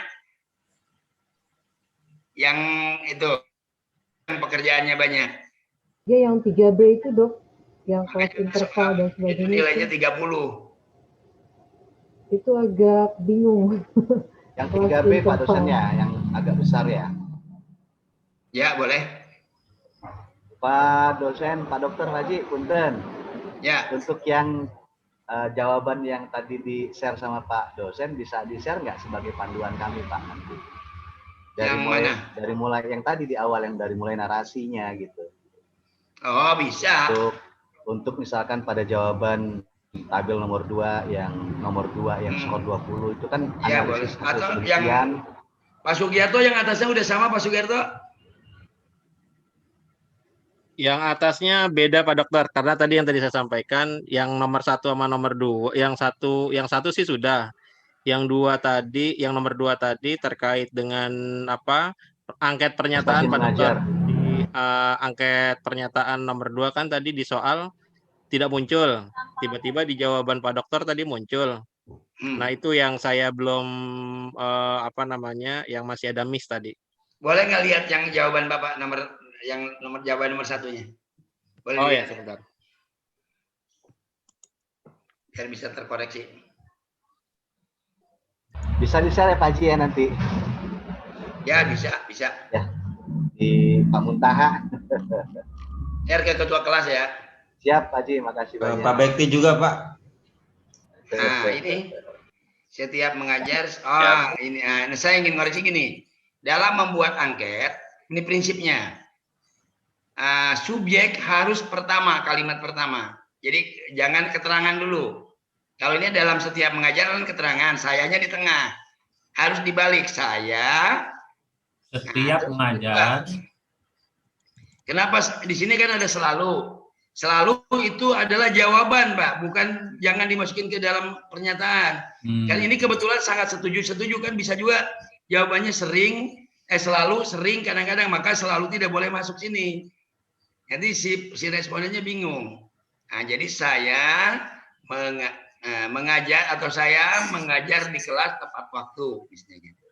Yang itu, yang pekerjaannya banyak. Dia yang 3B itu Dok, yang kelas interval dan Itu sebagainya. nilainya 30. Itu agak bingung. Yang Kelas 3B Pak interval. dosennya, yang agak besar ya. Ya, boleh. Pak dosen, Pak dokter Haji, punten. Ya. Untuk yang jawaban yang tadi di-share sama Pak dosen, bisa di-share nggak sebagai panduan kami Pak nanti? Dari mulai yang tadi di awal, yang dari mulai narasinya gitu. Oh, bisa. Untuk misalkan pada jawaban tabel nomor 2, yang nomor 2 yang skor 20 itu kan Ya, boleh. analisis hasil Atau penelitian. yang Pak Sugiarto yang atasnya udah sama Pak Sugiarto? Yang atasnya beda Pak Dokter, karena tadi yang tadi saya sampaikan, yang nomor 1 sama nomor 2, yang satu sih sudah. Yang 2 tadi, yang nomor 2 tadi terkait dengan angket pernyataan Pak Dokter. Di angket pernyataan nomor 2 kan tadi di soal tidak muncul. Tiba-tiba di jawaban Pak Dokter tadi muncul. Nah, itu yang saya belum yang masih ada miss tadi. Boleh nggak lihat yang jawaban Bapak jawaban nomor 1-nya? Boleh Oh lihat? ya, sebentar. Biar bisa terkoreksi. Bisa di-share ya Pak Haji ya nanti. Ya, bisa. Ya. Di Pak Muntaha. Share ke ketua kelas ya. Siap Pak Haji, makasih banyak. Pak Bekti juga Pak. Nah, ini setiap mengajar, ini saya ingin koreksi gini. Dalam membuat angket, ini prinsipnya. Subjek harus kalimat pertama. Jadi jangan keterangan dulu. Kalau ini dalam setiap mengajar kan keterangan, sayanya di tengah. Harus dibalik, saya setiap mengajar. Kenapa di sini kan ada selalu? Selalu itu adalah jawaban, Pak, bukan jangan dimasukin ke dalam pernyataan. Kan ini kebetulan sangat setuju kan bisa juga jawabannya sering, selalu, sering, kadang-kadang, maka selalu tidak boleh masuk sini. Nanti si respondennya bingung. Nah, jadi saya mengajar atau saya mengajar di kelas tepat waktu, misalnya gitu.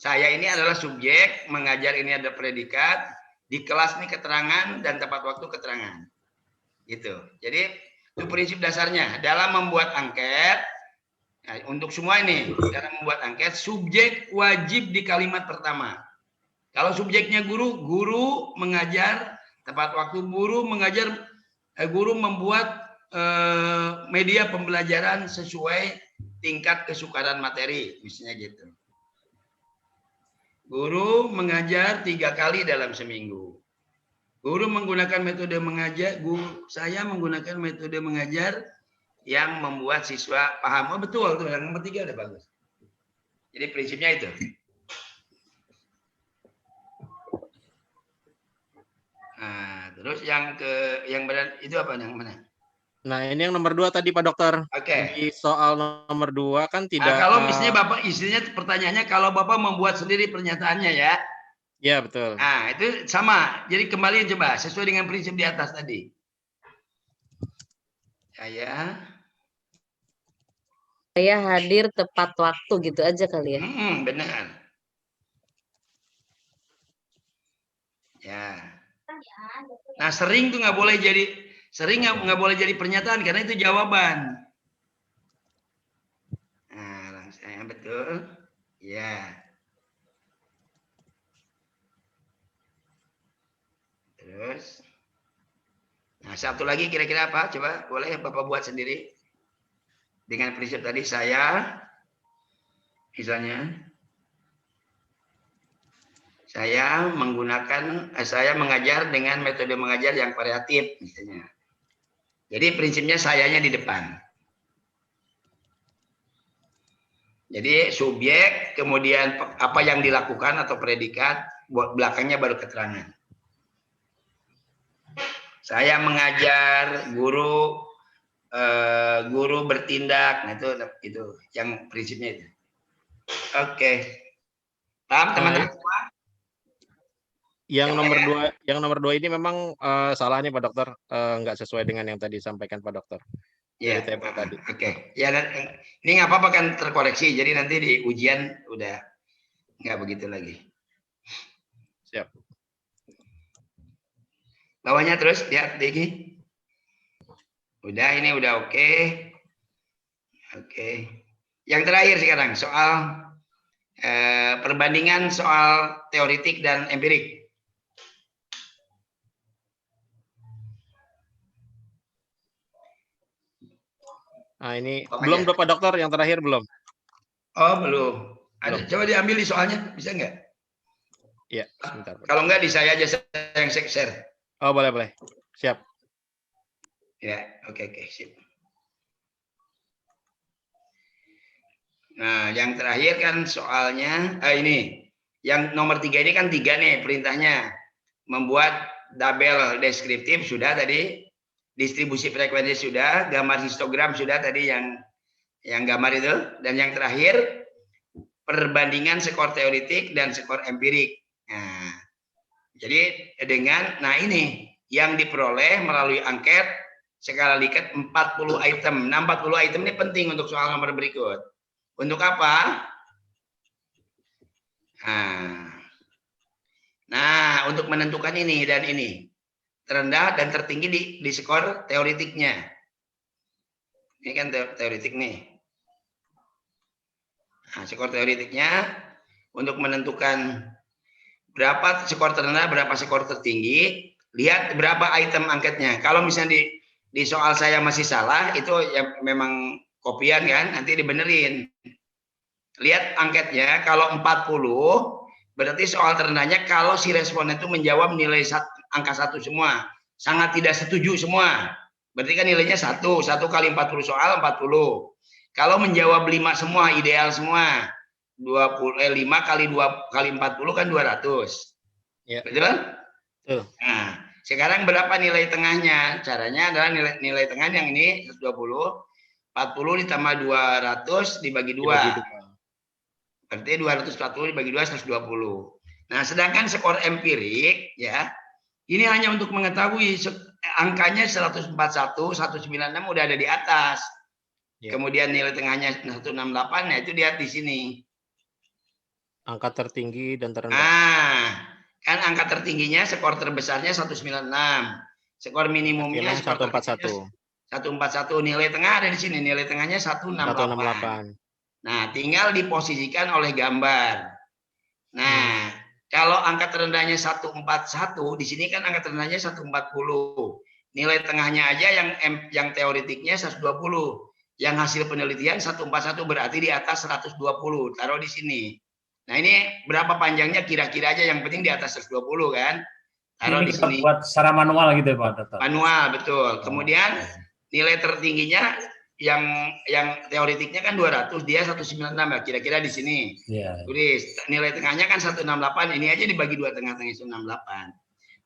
Saya ini adalah subjek, mengajar ini ada predikat, di kelas ini keterangan dan tepat waktu keterangan. Gitu. Jadi itu prinsip dasarnya dalam membuat angket. Nah, untuk semua ini dalam membuat angket, subjek wajib di kalimat pertama. Kalau subjeknya guru, guru mengajar tepat waktu, guru mengajar, guru membuat media pembelajaran sesuai tingkat kesukaran materi, misalnya gitu. Guru mengajar 3 kali dalam seminggu. Guru menggunakan metode mengajar, saya menggunakan metode mengajar yang membuat siswa paham. Oh betul tuh, yang nomor 3 udah bagus. Jadi prinsipnya itu. Nah, terus yang benar itu apa yang mana? Nah, ini yang nomor 2 tadi Pak Dokter. Oke. Di soal nomor 2 kan tidak. Nah, kalau misalnya Bapak isinya pertanyaannya kalau Bapak membuat sendiri pernyataannya ya. Ya, betul. Nah, itu sama. Jadi kembali coba sesuai dengan prinsip di atas tadi. Saya hadir tepat waktu gitu aja kali ya. Benar. Ya. Nah, sering tuh nggak boleh jadi nggak boleh jadi pernyataan karena itu jawaban. Nah, langsung betul. Ya. Terus. Nah, satu lagi kira-kira apa? Coba boleh Bapak buat sendiri. Dengan prinsip tadi saya misalnya saya mengajar dengan metode mengajar yang variatif misalnya. Jadi prinsipnya sayanya di depan. Jadi subjek, kemudian apa yang dilakukan atau predikat, belakangnya baru keterangan. Saya mengajar, guru bertindak, nah itu yang prinsipnya itu. Oke. Paham teman-teman semua? Yang nomor 2 ini memang salah nih Pak Dokter, nggak sesuai dengan yang tadi disampaikan Pak Dokter. Ya, Dari tadi. Oke. Ya, ini nggak apa-apa kan terkoreksi. Jadi nanti di ujian udah nggak begitu lagi. Siap. Bawahnya terus lihat Diki. Udah, ini udah oke. Oke. Yang terakhir sekarang soal perbandingan soal teoritik dan empirik. Nah, ini belum Pak Dokter, yang terakhir belum. Oh, belum. Coba diambil di soalnya, bisa nggak? Iya, sebentar. Kalau nggak di saya aja yang share. Oh, boleh. Siap. Ya, oke, sip. Nah, yang terakhir kan soalnya, ini. Yang nomor 3 ini kan 3 nih perintahnya. Membuat tabel deskriptif sudah tadi. Distribusi frekuensi sudah, gambar histogram sudah tadi yang gambar itu, dan yang terakhir perbandingan skor teoritik dan skor empirik. Nah, jadi ini yang diperoleh melalui angket skala Likert 40 item. Nah, 40 item ini penting untuk soal nomor berikut. Untuk apa? Nah, untuk menentukan ini dan ini. Terendah dan tertinggi di skor teoritiknya. Ini kan teoritik nih. Nah, skor teoritiknya untuk menentukan berapa skor terendah, berapa skor tertinggi, lihat berapa item angketnya. Kalau misalnya di soal saya masih salah, itu ya memang kopian kan, nanti dibenerin. Lihat angketnya, kalau 40, berarti soal terendahnya kalau si responden itu menjawab nilai angka 1 semua, sangat tidak setuju semua. Berarti kan nilainya 1 kali 40 soal 40. Kalau menjawab 5 semua, ideal semua. 5 kali 2 kali 40 kan 200. Ya. Betul? Nah, sekarang berapa nilai tengahnya? Caranya adalah nilai tengah yang ini 120. 40 ditambah 200 dibagi 2. Berarti 240 dibagi 2 120. Nah, sedangkan skor empirik ya, ini hanya untuk mengetahui angkanya 141, 196 udah ada di atas. Kemudian nilai tengahnya 168, nah itu dia di sini. Angka tertinggi dan terendah. Nah, kan angka tertingginya skor terbesarnya 196. Skor minimumnya 141. 141, nilai tengah ada di sini, nilai tengahnya 168. Nah, tinggal diposisikan oleh gambar. Nah, kalau angka terendahnya 141, di sini kan angka terendahnya 140. Nilai tengahnya aja yang teoretiknya 120. Yang hasil penelitian 141 berarti di atas 120. Taruh di sini. Nah, ini berapa panjangnya kira-kira aja, yang penting di atas 120 kan. Taruh ini di kita sini. buat secara manual gitu ya Pak Dokter. Manual, betul. Kemudian nilai tertingginya yang teoretiknya kan 200, dia 196 ya, kira-kira di sini. Tulis nilai tengahnya kan 168, ini aja dibagi 2 tengah-tengah 168.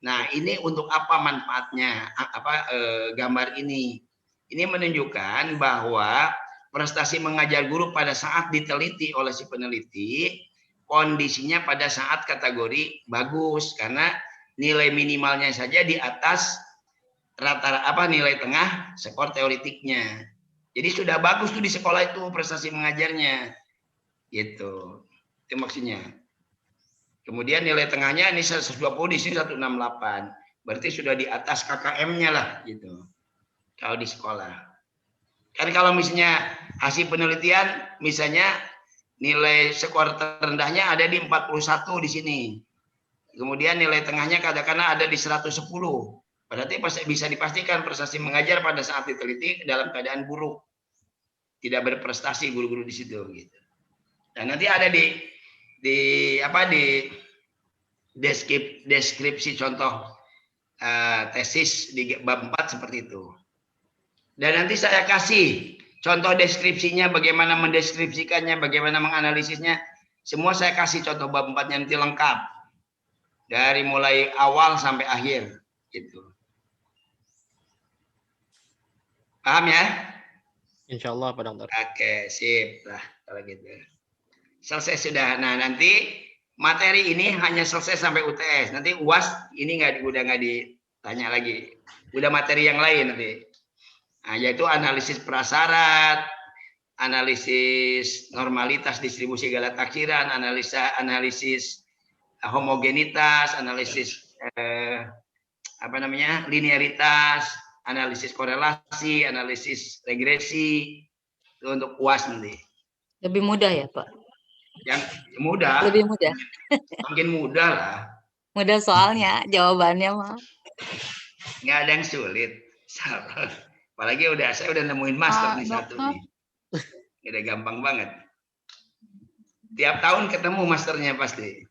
Nah, ini untuk apa manfaatnya? Gambar ini menunjukkan bahwa prestasi mengajar guru pada saat diteliti oleh si peneliti, kondisinya pada saat kategori bagus karena nilai minimalnya saja di atas rata-rata nilai tengah skor teoretiknya. Jadi sudah bagus tuh di sekolah itu prestasi mengajarnya. Gitu. Itu maksudnya. Kemudian nilai tengahnya ini 120, di sini 168. Berarti sudah di atas KKM-nya lah gitu. Kalau di sekolah. Kan kalau misalnya hasil penelitian misalnya nilai skor terendahnya ada di 41 di sini. Kemudian nilai tengahnya katakanlah ada di 110. Berarti bisa dipastikan prestasi mengajar pada saat diteliti dalam keadaan buruk. Tidak berprestasi guru-guru di situ gitu. Dan nanti ada di deskripsi contoh tesis di bab 4 seperti itu. Dan nanti saya kasih contoh deskripsinya, bagaimana mendeskripsikannya, bagaimana menganalisisnya. Semua saya kasih contoh bab 4-nya nanti lengkap. Dari mulai awal sampai akhir. Gitu. Paham ya? Insya Allah Pak Dokter. Oke, sip lah kalau gitu. Selesai sudah. Nah, nanti materi ini hanya selesai sampai UTS. Nanti UAS ini udah nggak ditanya lagi. Udah materi yang lain nanti. Nah, yaitu analisis prasyarat, analisis normalitas distribusi segala takdiran, analisis homogenitas, analisis linearitas, analisis korelasi, analisis regresi. Itu untuk UAS nanti. Lebih mudah ya Pak? Yang mudah. Lebih mudah. Makin mudah lah. Mudah soalnya jawabannya mah. Nggak ada yang sulit. Apalagi saya udah nemuin master nih satu nih. Udah gampang banget. Tiap tahun ketemu masternya pasti.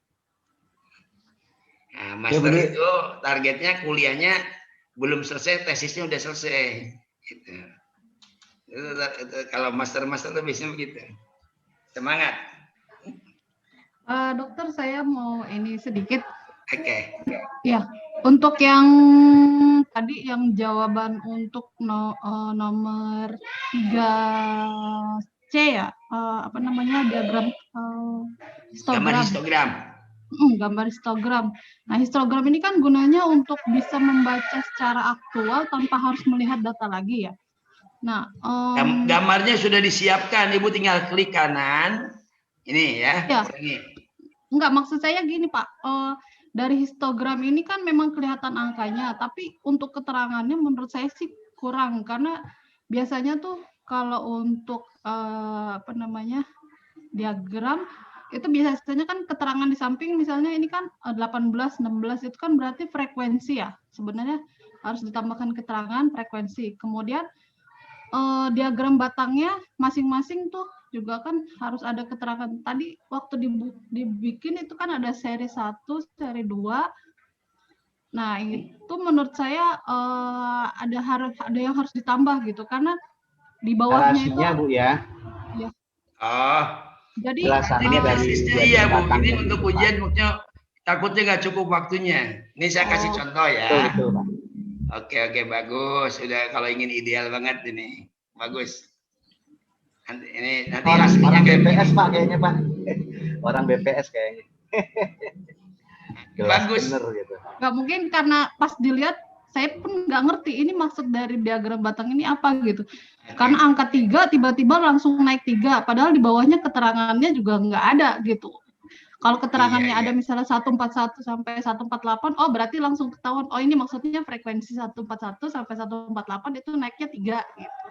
Nah, master itu targetnya kuliahnya belum selesai, tesisnya udah selesai. Gitu. Itu kalau master tuh biasanya begitu. Semangat. Dokter, saya mau ini sedikit. Oke. Ya, untuk yang tadi yang jawaban untuk nomor 3C ya, diagram histogram. Gambar histogram. Nah, histogram ini kan gunanya untuk bisa membaca secara aktual tanpa harus melihat data lagi ya. Nah, gambarnya sudah disiapkan, Ibu tinggal klik kanan. Ini ya. Ini. Enggak, maksud saya gini Pak. Dari histogram ini kan memang kelihatan angkanya, tapi untuk keterangannya menurut saya sih kurang karena biasanya tuh kalau untuk diagram itu biasanya kan keterangan di samping misalnya ini kan 18, 16 itu kan berarti frekuensi ya. Sebenarnya harus ditambahkan keterangan frekuensi. Kemudian diagram batangnya masing-masing tuh juga kan harus ada keterangan. Tadi waktu dibikin itu kan ada seri 1, seri 2. Nah, itu menurut saya ada yang harus ditambah gitu karena di bawahnya narasinya, itu Bu ya. Oh, Jadi Jelasannya dari tesisnya ujian iya Bu, mendatang ini gitu, untuk Pak. ujian maksudnya takutnya nggak cukup waktunya. Ini saya kasih contoh ya. Betul, Pak. Oke, bagus. Sudah kalau ingin ideal banget ini. Bagus. Nanti Orang kayak BPS begini. Pak kayaknya Pak. Orang BPS kayaknya. Jelas Bagus. bener gitu. nggak mungkin karena pas dilihat saya pun nggak ngerti ini maksud dari diagram batang ini apa gitu. Karena angka 3 tiba-tiba langsung naik 3, padahal di bawahnya keterangannya juga nggak ada gitu. Kalau keterangannya ada misalnya 141 sampai 148, oh berarti langsung ketahuan, oh ini maksudnya frekuensi 141 sampai 148 itu naiknya 3 gitu.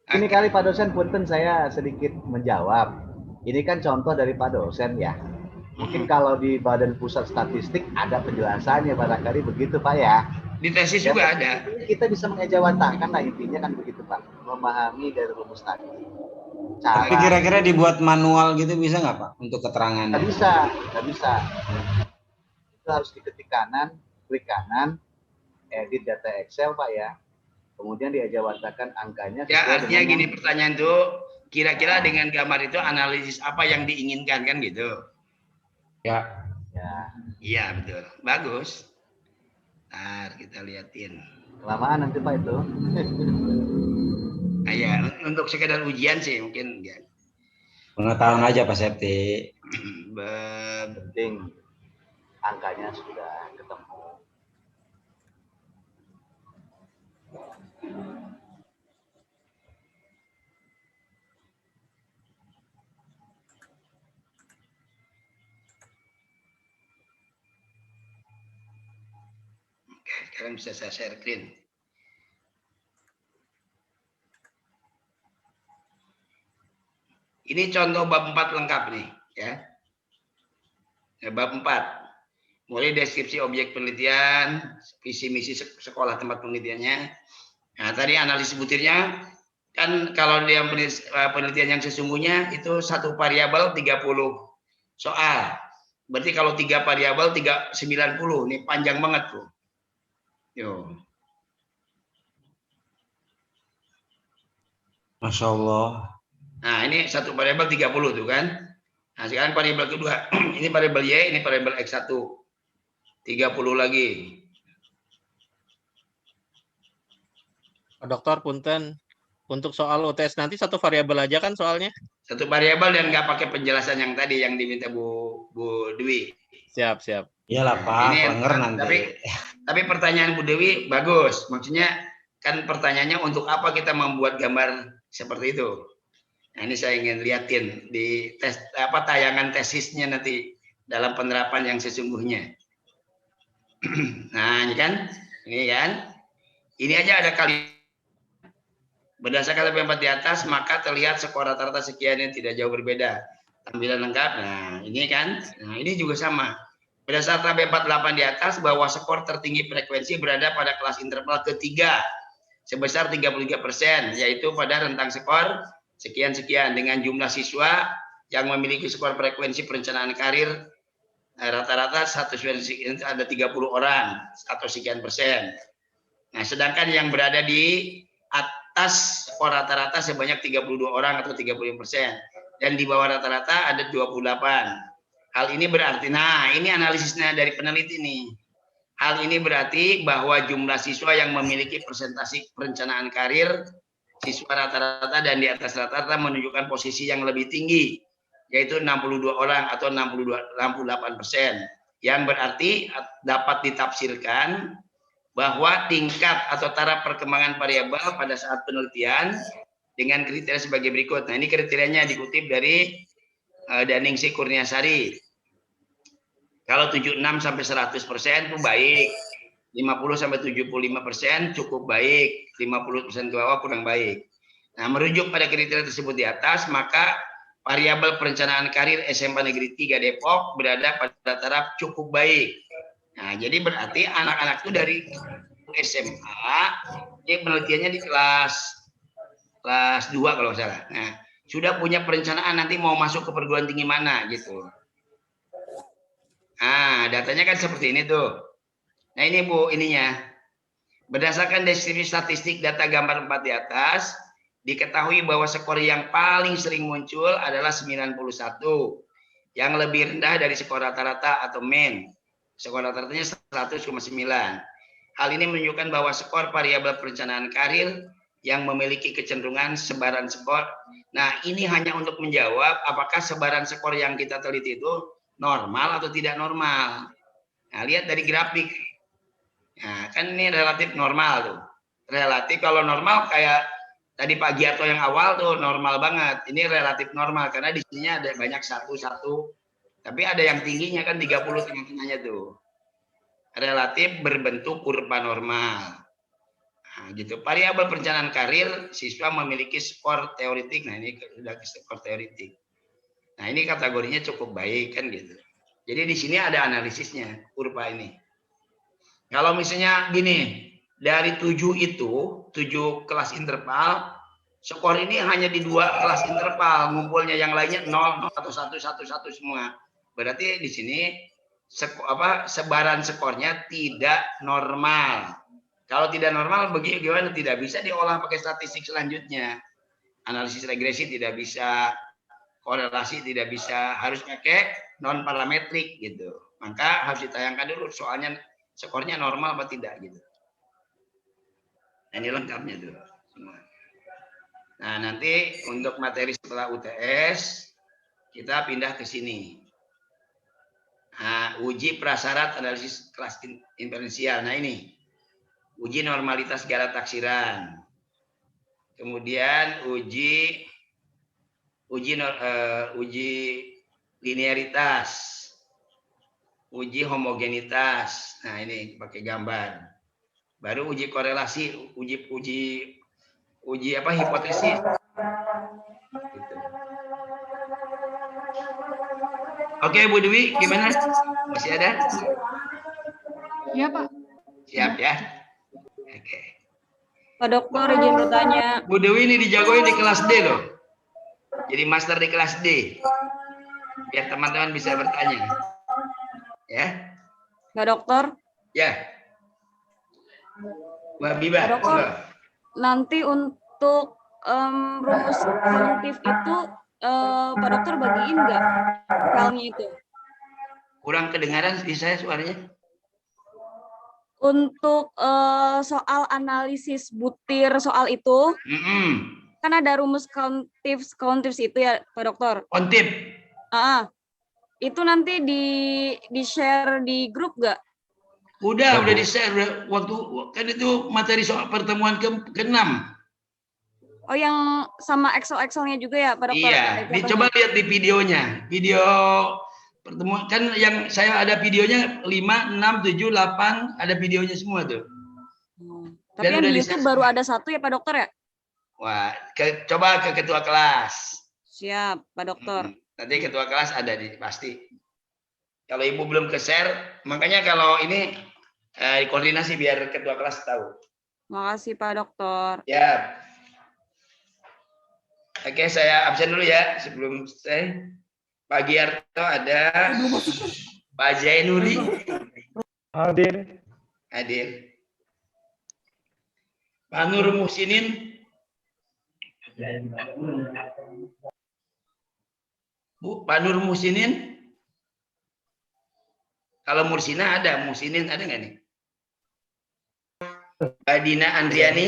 Ini kali Pak dosen, punten saya sedikit menjawab. Ini kan contoh dari Pak dosen ya. Mungkin kalau di Badan Pusat Statistik ada penjelasannya barangkali begitu Pak ya. Di tesis juga ada. Kita bisa mengejawantahkan lah intinya kan begitu Pak. Memahami dari rumus tadi. Tapi kira-kira dibuat manual gitu bisa nggak Pak untuk keterangan? Nggak bisa. Itu harus diketik kanan, klik kanan, edit data Excel Pak ya. Kemudian diejawantahkan angkanya. Ya artinya gini pertanyaan tuh, kira-kira dengan gambar itu analisis apa yang diinginkan kan gitu? Ya. Iya betul, bagus. Ntar kita liatin. Kelamaan nanti Pak itu. Ya, untuk sekedar ujian sih mungkin ya. Pengetahuan aja Pak Septi. Penting angkanya sudah ketemu. Oke, sekarang bisa saya share screen. Ini contoh bab 4 lengkap nih, ya. Bab 4. Mulai deskripsi objek penelitian, visi misi sekolah tempat penelitiannya. Nah, tadi analisis butirnya kan kalau yang penelitian yang sesungguhnya itu satu variabel 30 soal. Berarti kalau 3 variabel 90. Ini panjang banget, tuh. Yo. Masya Allah. Nah, ini satu variabel 30 tuh kan. Nah, sekarang variabel kedua. Ini variabel Y, ini variabel X1. 30 lagi. Pak Dokter, punten. Untuk soal UTS nanti satu variabel aja kan soalnya? Satu variabel dan nggak pakai penjelasan yang tadi yang diminta Bu Dwi. Siap. Iyalah Pak, Ini kelenger nanti. Tapi pertanyaan Bu Dewi bagus. Maksudnya kan pertanyaannya untuk apa kita membuat gambar seperti itu. Nah, ini saya ingin liatin di tayangan tesisnya nanti dalam penerapan yang sesungguhnya. Nah, ini kan. Ini aja ada kali berdasarkan tabel 4 di atas maka terlihat skor rata-rata sekian yang tidak jauh berbeda. Tampilan lengkap. Nah, ini kan. Nah, ini juga sama. Berdasarkan tabel 48 di atas bahwa skor tertinggi frekuensi berada pada kelas interval ketiga sebesar 33%, yaitu pada rentang skor sekian-sekian dengan jumlah siswa yang memiliki skor frekuensi perencanaan karir rata-rata ada 30 orang atau sekian persen. Nah, sedangkan yang berada di atas skor rata-rata sebanyak 32 orang atau 35% dan di bawah rata-rata ada 28. Hal ini berarti, nah ini analisisnya dari peneliti nih. Hal ini berarti bahwa jumlah siswa yang memiliki presentasi perencanaan karir siswa rata-rata dan di atas rata-rata menunjukkan posisi yang lebih tinggi, yaitu 62 orang atau 68%. Yang berarti dapat ditafsirkan bahwa tingkat atau taraf perkembangan variabel pada saat penelitian dengan kriteria sebagai berikut. Nah, ini kriterianya dikutip dari Daningsih Kurniasari. Kalau 76 sampai 100% itu baik, 50 sampai 75% cukup baik, 50% ke bawah kurang baik. Nah, merujuk pada kriteria tersebut di atas, maka variabel perencanaan karir SMA Negeri 3 Depok berada pada taraf cukup baik. Nah, jadi berarti anak-anak itu dari SMA, ini penelitiannya di kelas 2 kalau salah. Nah, sudah punya perencanaan nanti mau masuk ke perguruan tinggi mana gitu. Nah, datanya kan seperti ini tuh. Nah, ini Bu, ininya. Berdasarkan deskripsi statistik data gambar 4 di atas, diketahui bahwa skor yang paling sering muncul adalah 91, yang lebih rendah dari skor rata-rata atau mean. Skor rata-ratanya 100,9. Hal ini menunjukkan bahwa skor variabel perencanaan karir yang memiliki kecenderungan sebaran skor. Nah, ini hanya untuk menjawab apakah sebaran skor yang kita teliti itu normal atau tidak normal. Nah, lihat dari grafik. Nah, kan ini relatif normal tuh. Relatif kalau normal kayak tadi Pak Giarto yang awal tuh normal banget. Ini relatif normal karena di sini ada banyak satu. Tapi ada yang tingginya kan 30 tengah-tengahnya tuh. Relatif berbentuk kurva normal. Nah, gitu. Variabel perencanaan karir siswa memiliki skor teoretik. Nah, ini sudah skor teoretik. Nah, ini kategorinya cukup baik kan gitu. Jadi di sini ada analisisnya kurva ini. Kalau misalnya gini, dari 7 itu, 7 kelas interval, skor ini hanya di 2 kelas interval, ngumpulnya yang lainnya 0, 0 atau 1, 1, 1 semua. Berarti di sini sebaran skornya tidak normal. Kalau tidak normal bagaimana? Tidak bisa diolah pakai statistik selanjutnya. Analisis regresi tidak bisa, korelasi tidak bisa, harus pakai non parametrik gitu. Maka harus ditayangkan dulu soalnya skornya normal apa tidak gitu. Nah, ini lengkapnya tuh semua. Nah, nanti untuk materi setelah UTS kita pindah ke sini. Nah, uji prasyarat analisis kelas inferensial. Nah, ini uji normalitas segala taksiran. Kemudian uji linearitas, uji homogenitas. Nah, ini pakai gambar. Baru uji korelasi, uji apa hipotesis. Gitu. Oke, Bu Dewi, gimana? Masih ada? Iya, Pak. Siap ya. Oke. Pak Dokter, izin bertanya. Bu Dewi ini dijagoin di kelas D loh. Jadi master di kelas D. Biar teman-teman bisa bertanya. Ya. Pak Dokter. Ya. Mbak Biba. Pak Dokter, nanti untuk rumus kognitif itu Pak Dokter bagiin nggak filenya itu? Kurang kedengaran di saya suaranya. Untuk soal analisis butir soal itu, kan ada rumus countifs itu ya Pak Dokter. Countif. Itu nanti di share di grup nggak? Udah di share waktu kan itu materi soal pertemuan ke-6. Oh, yang sama Excel-nya juga ya Pak Dokter? Iya, coba lihat di videonya. Video pertemuan kan yang saya ada videonya 5, 6, 7, 8 ada videonya semua tuh. Tapi yang di YouTube baru ada 1 ya Pak Dokter ya? Wah, coba ke ketua kelas. Siap Pak Dokter. Nanti ketua kelas ada pasti. Kalau Ibu belum ke share, makanya kalau ini koordinasi biar ketua kelas tahu. Makasih Pak Dokter. Ya. Oke, saya absen dulu ya sebelum saya. Pak Giarto ada. Pak Zainuri. Hadir. Hadir. Pak Nur Muhsinin. Bu, Pak Nur Muhsinin. Kalau Mursina ada, Muhsinin ada nggak nih? Mbak Dina Andriani.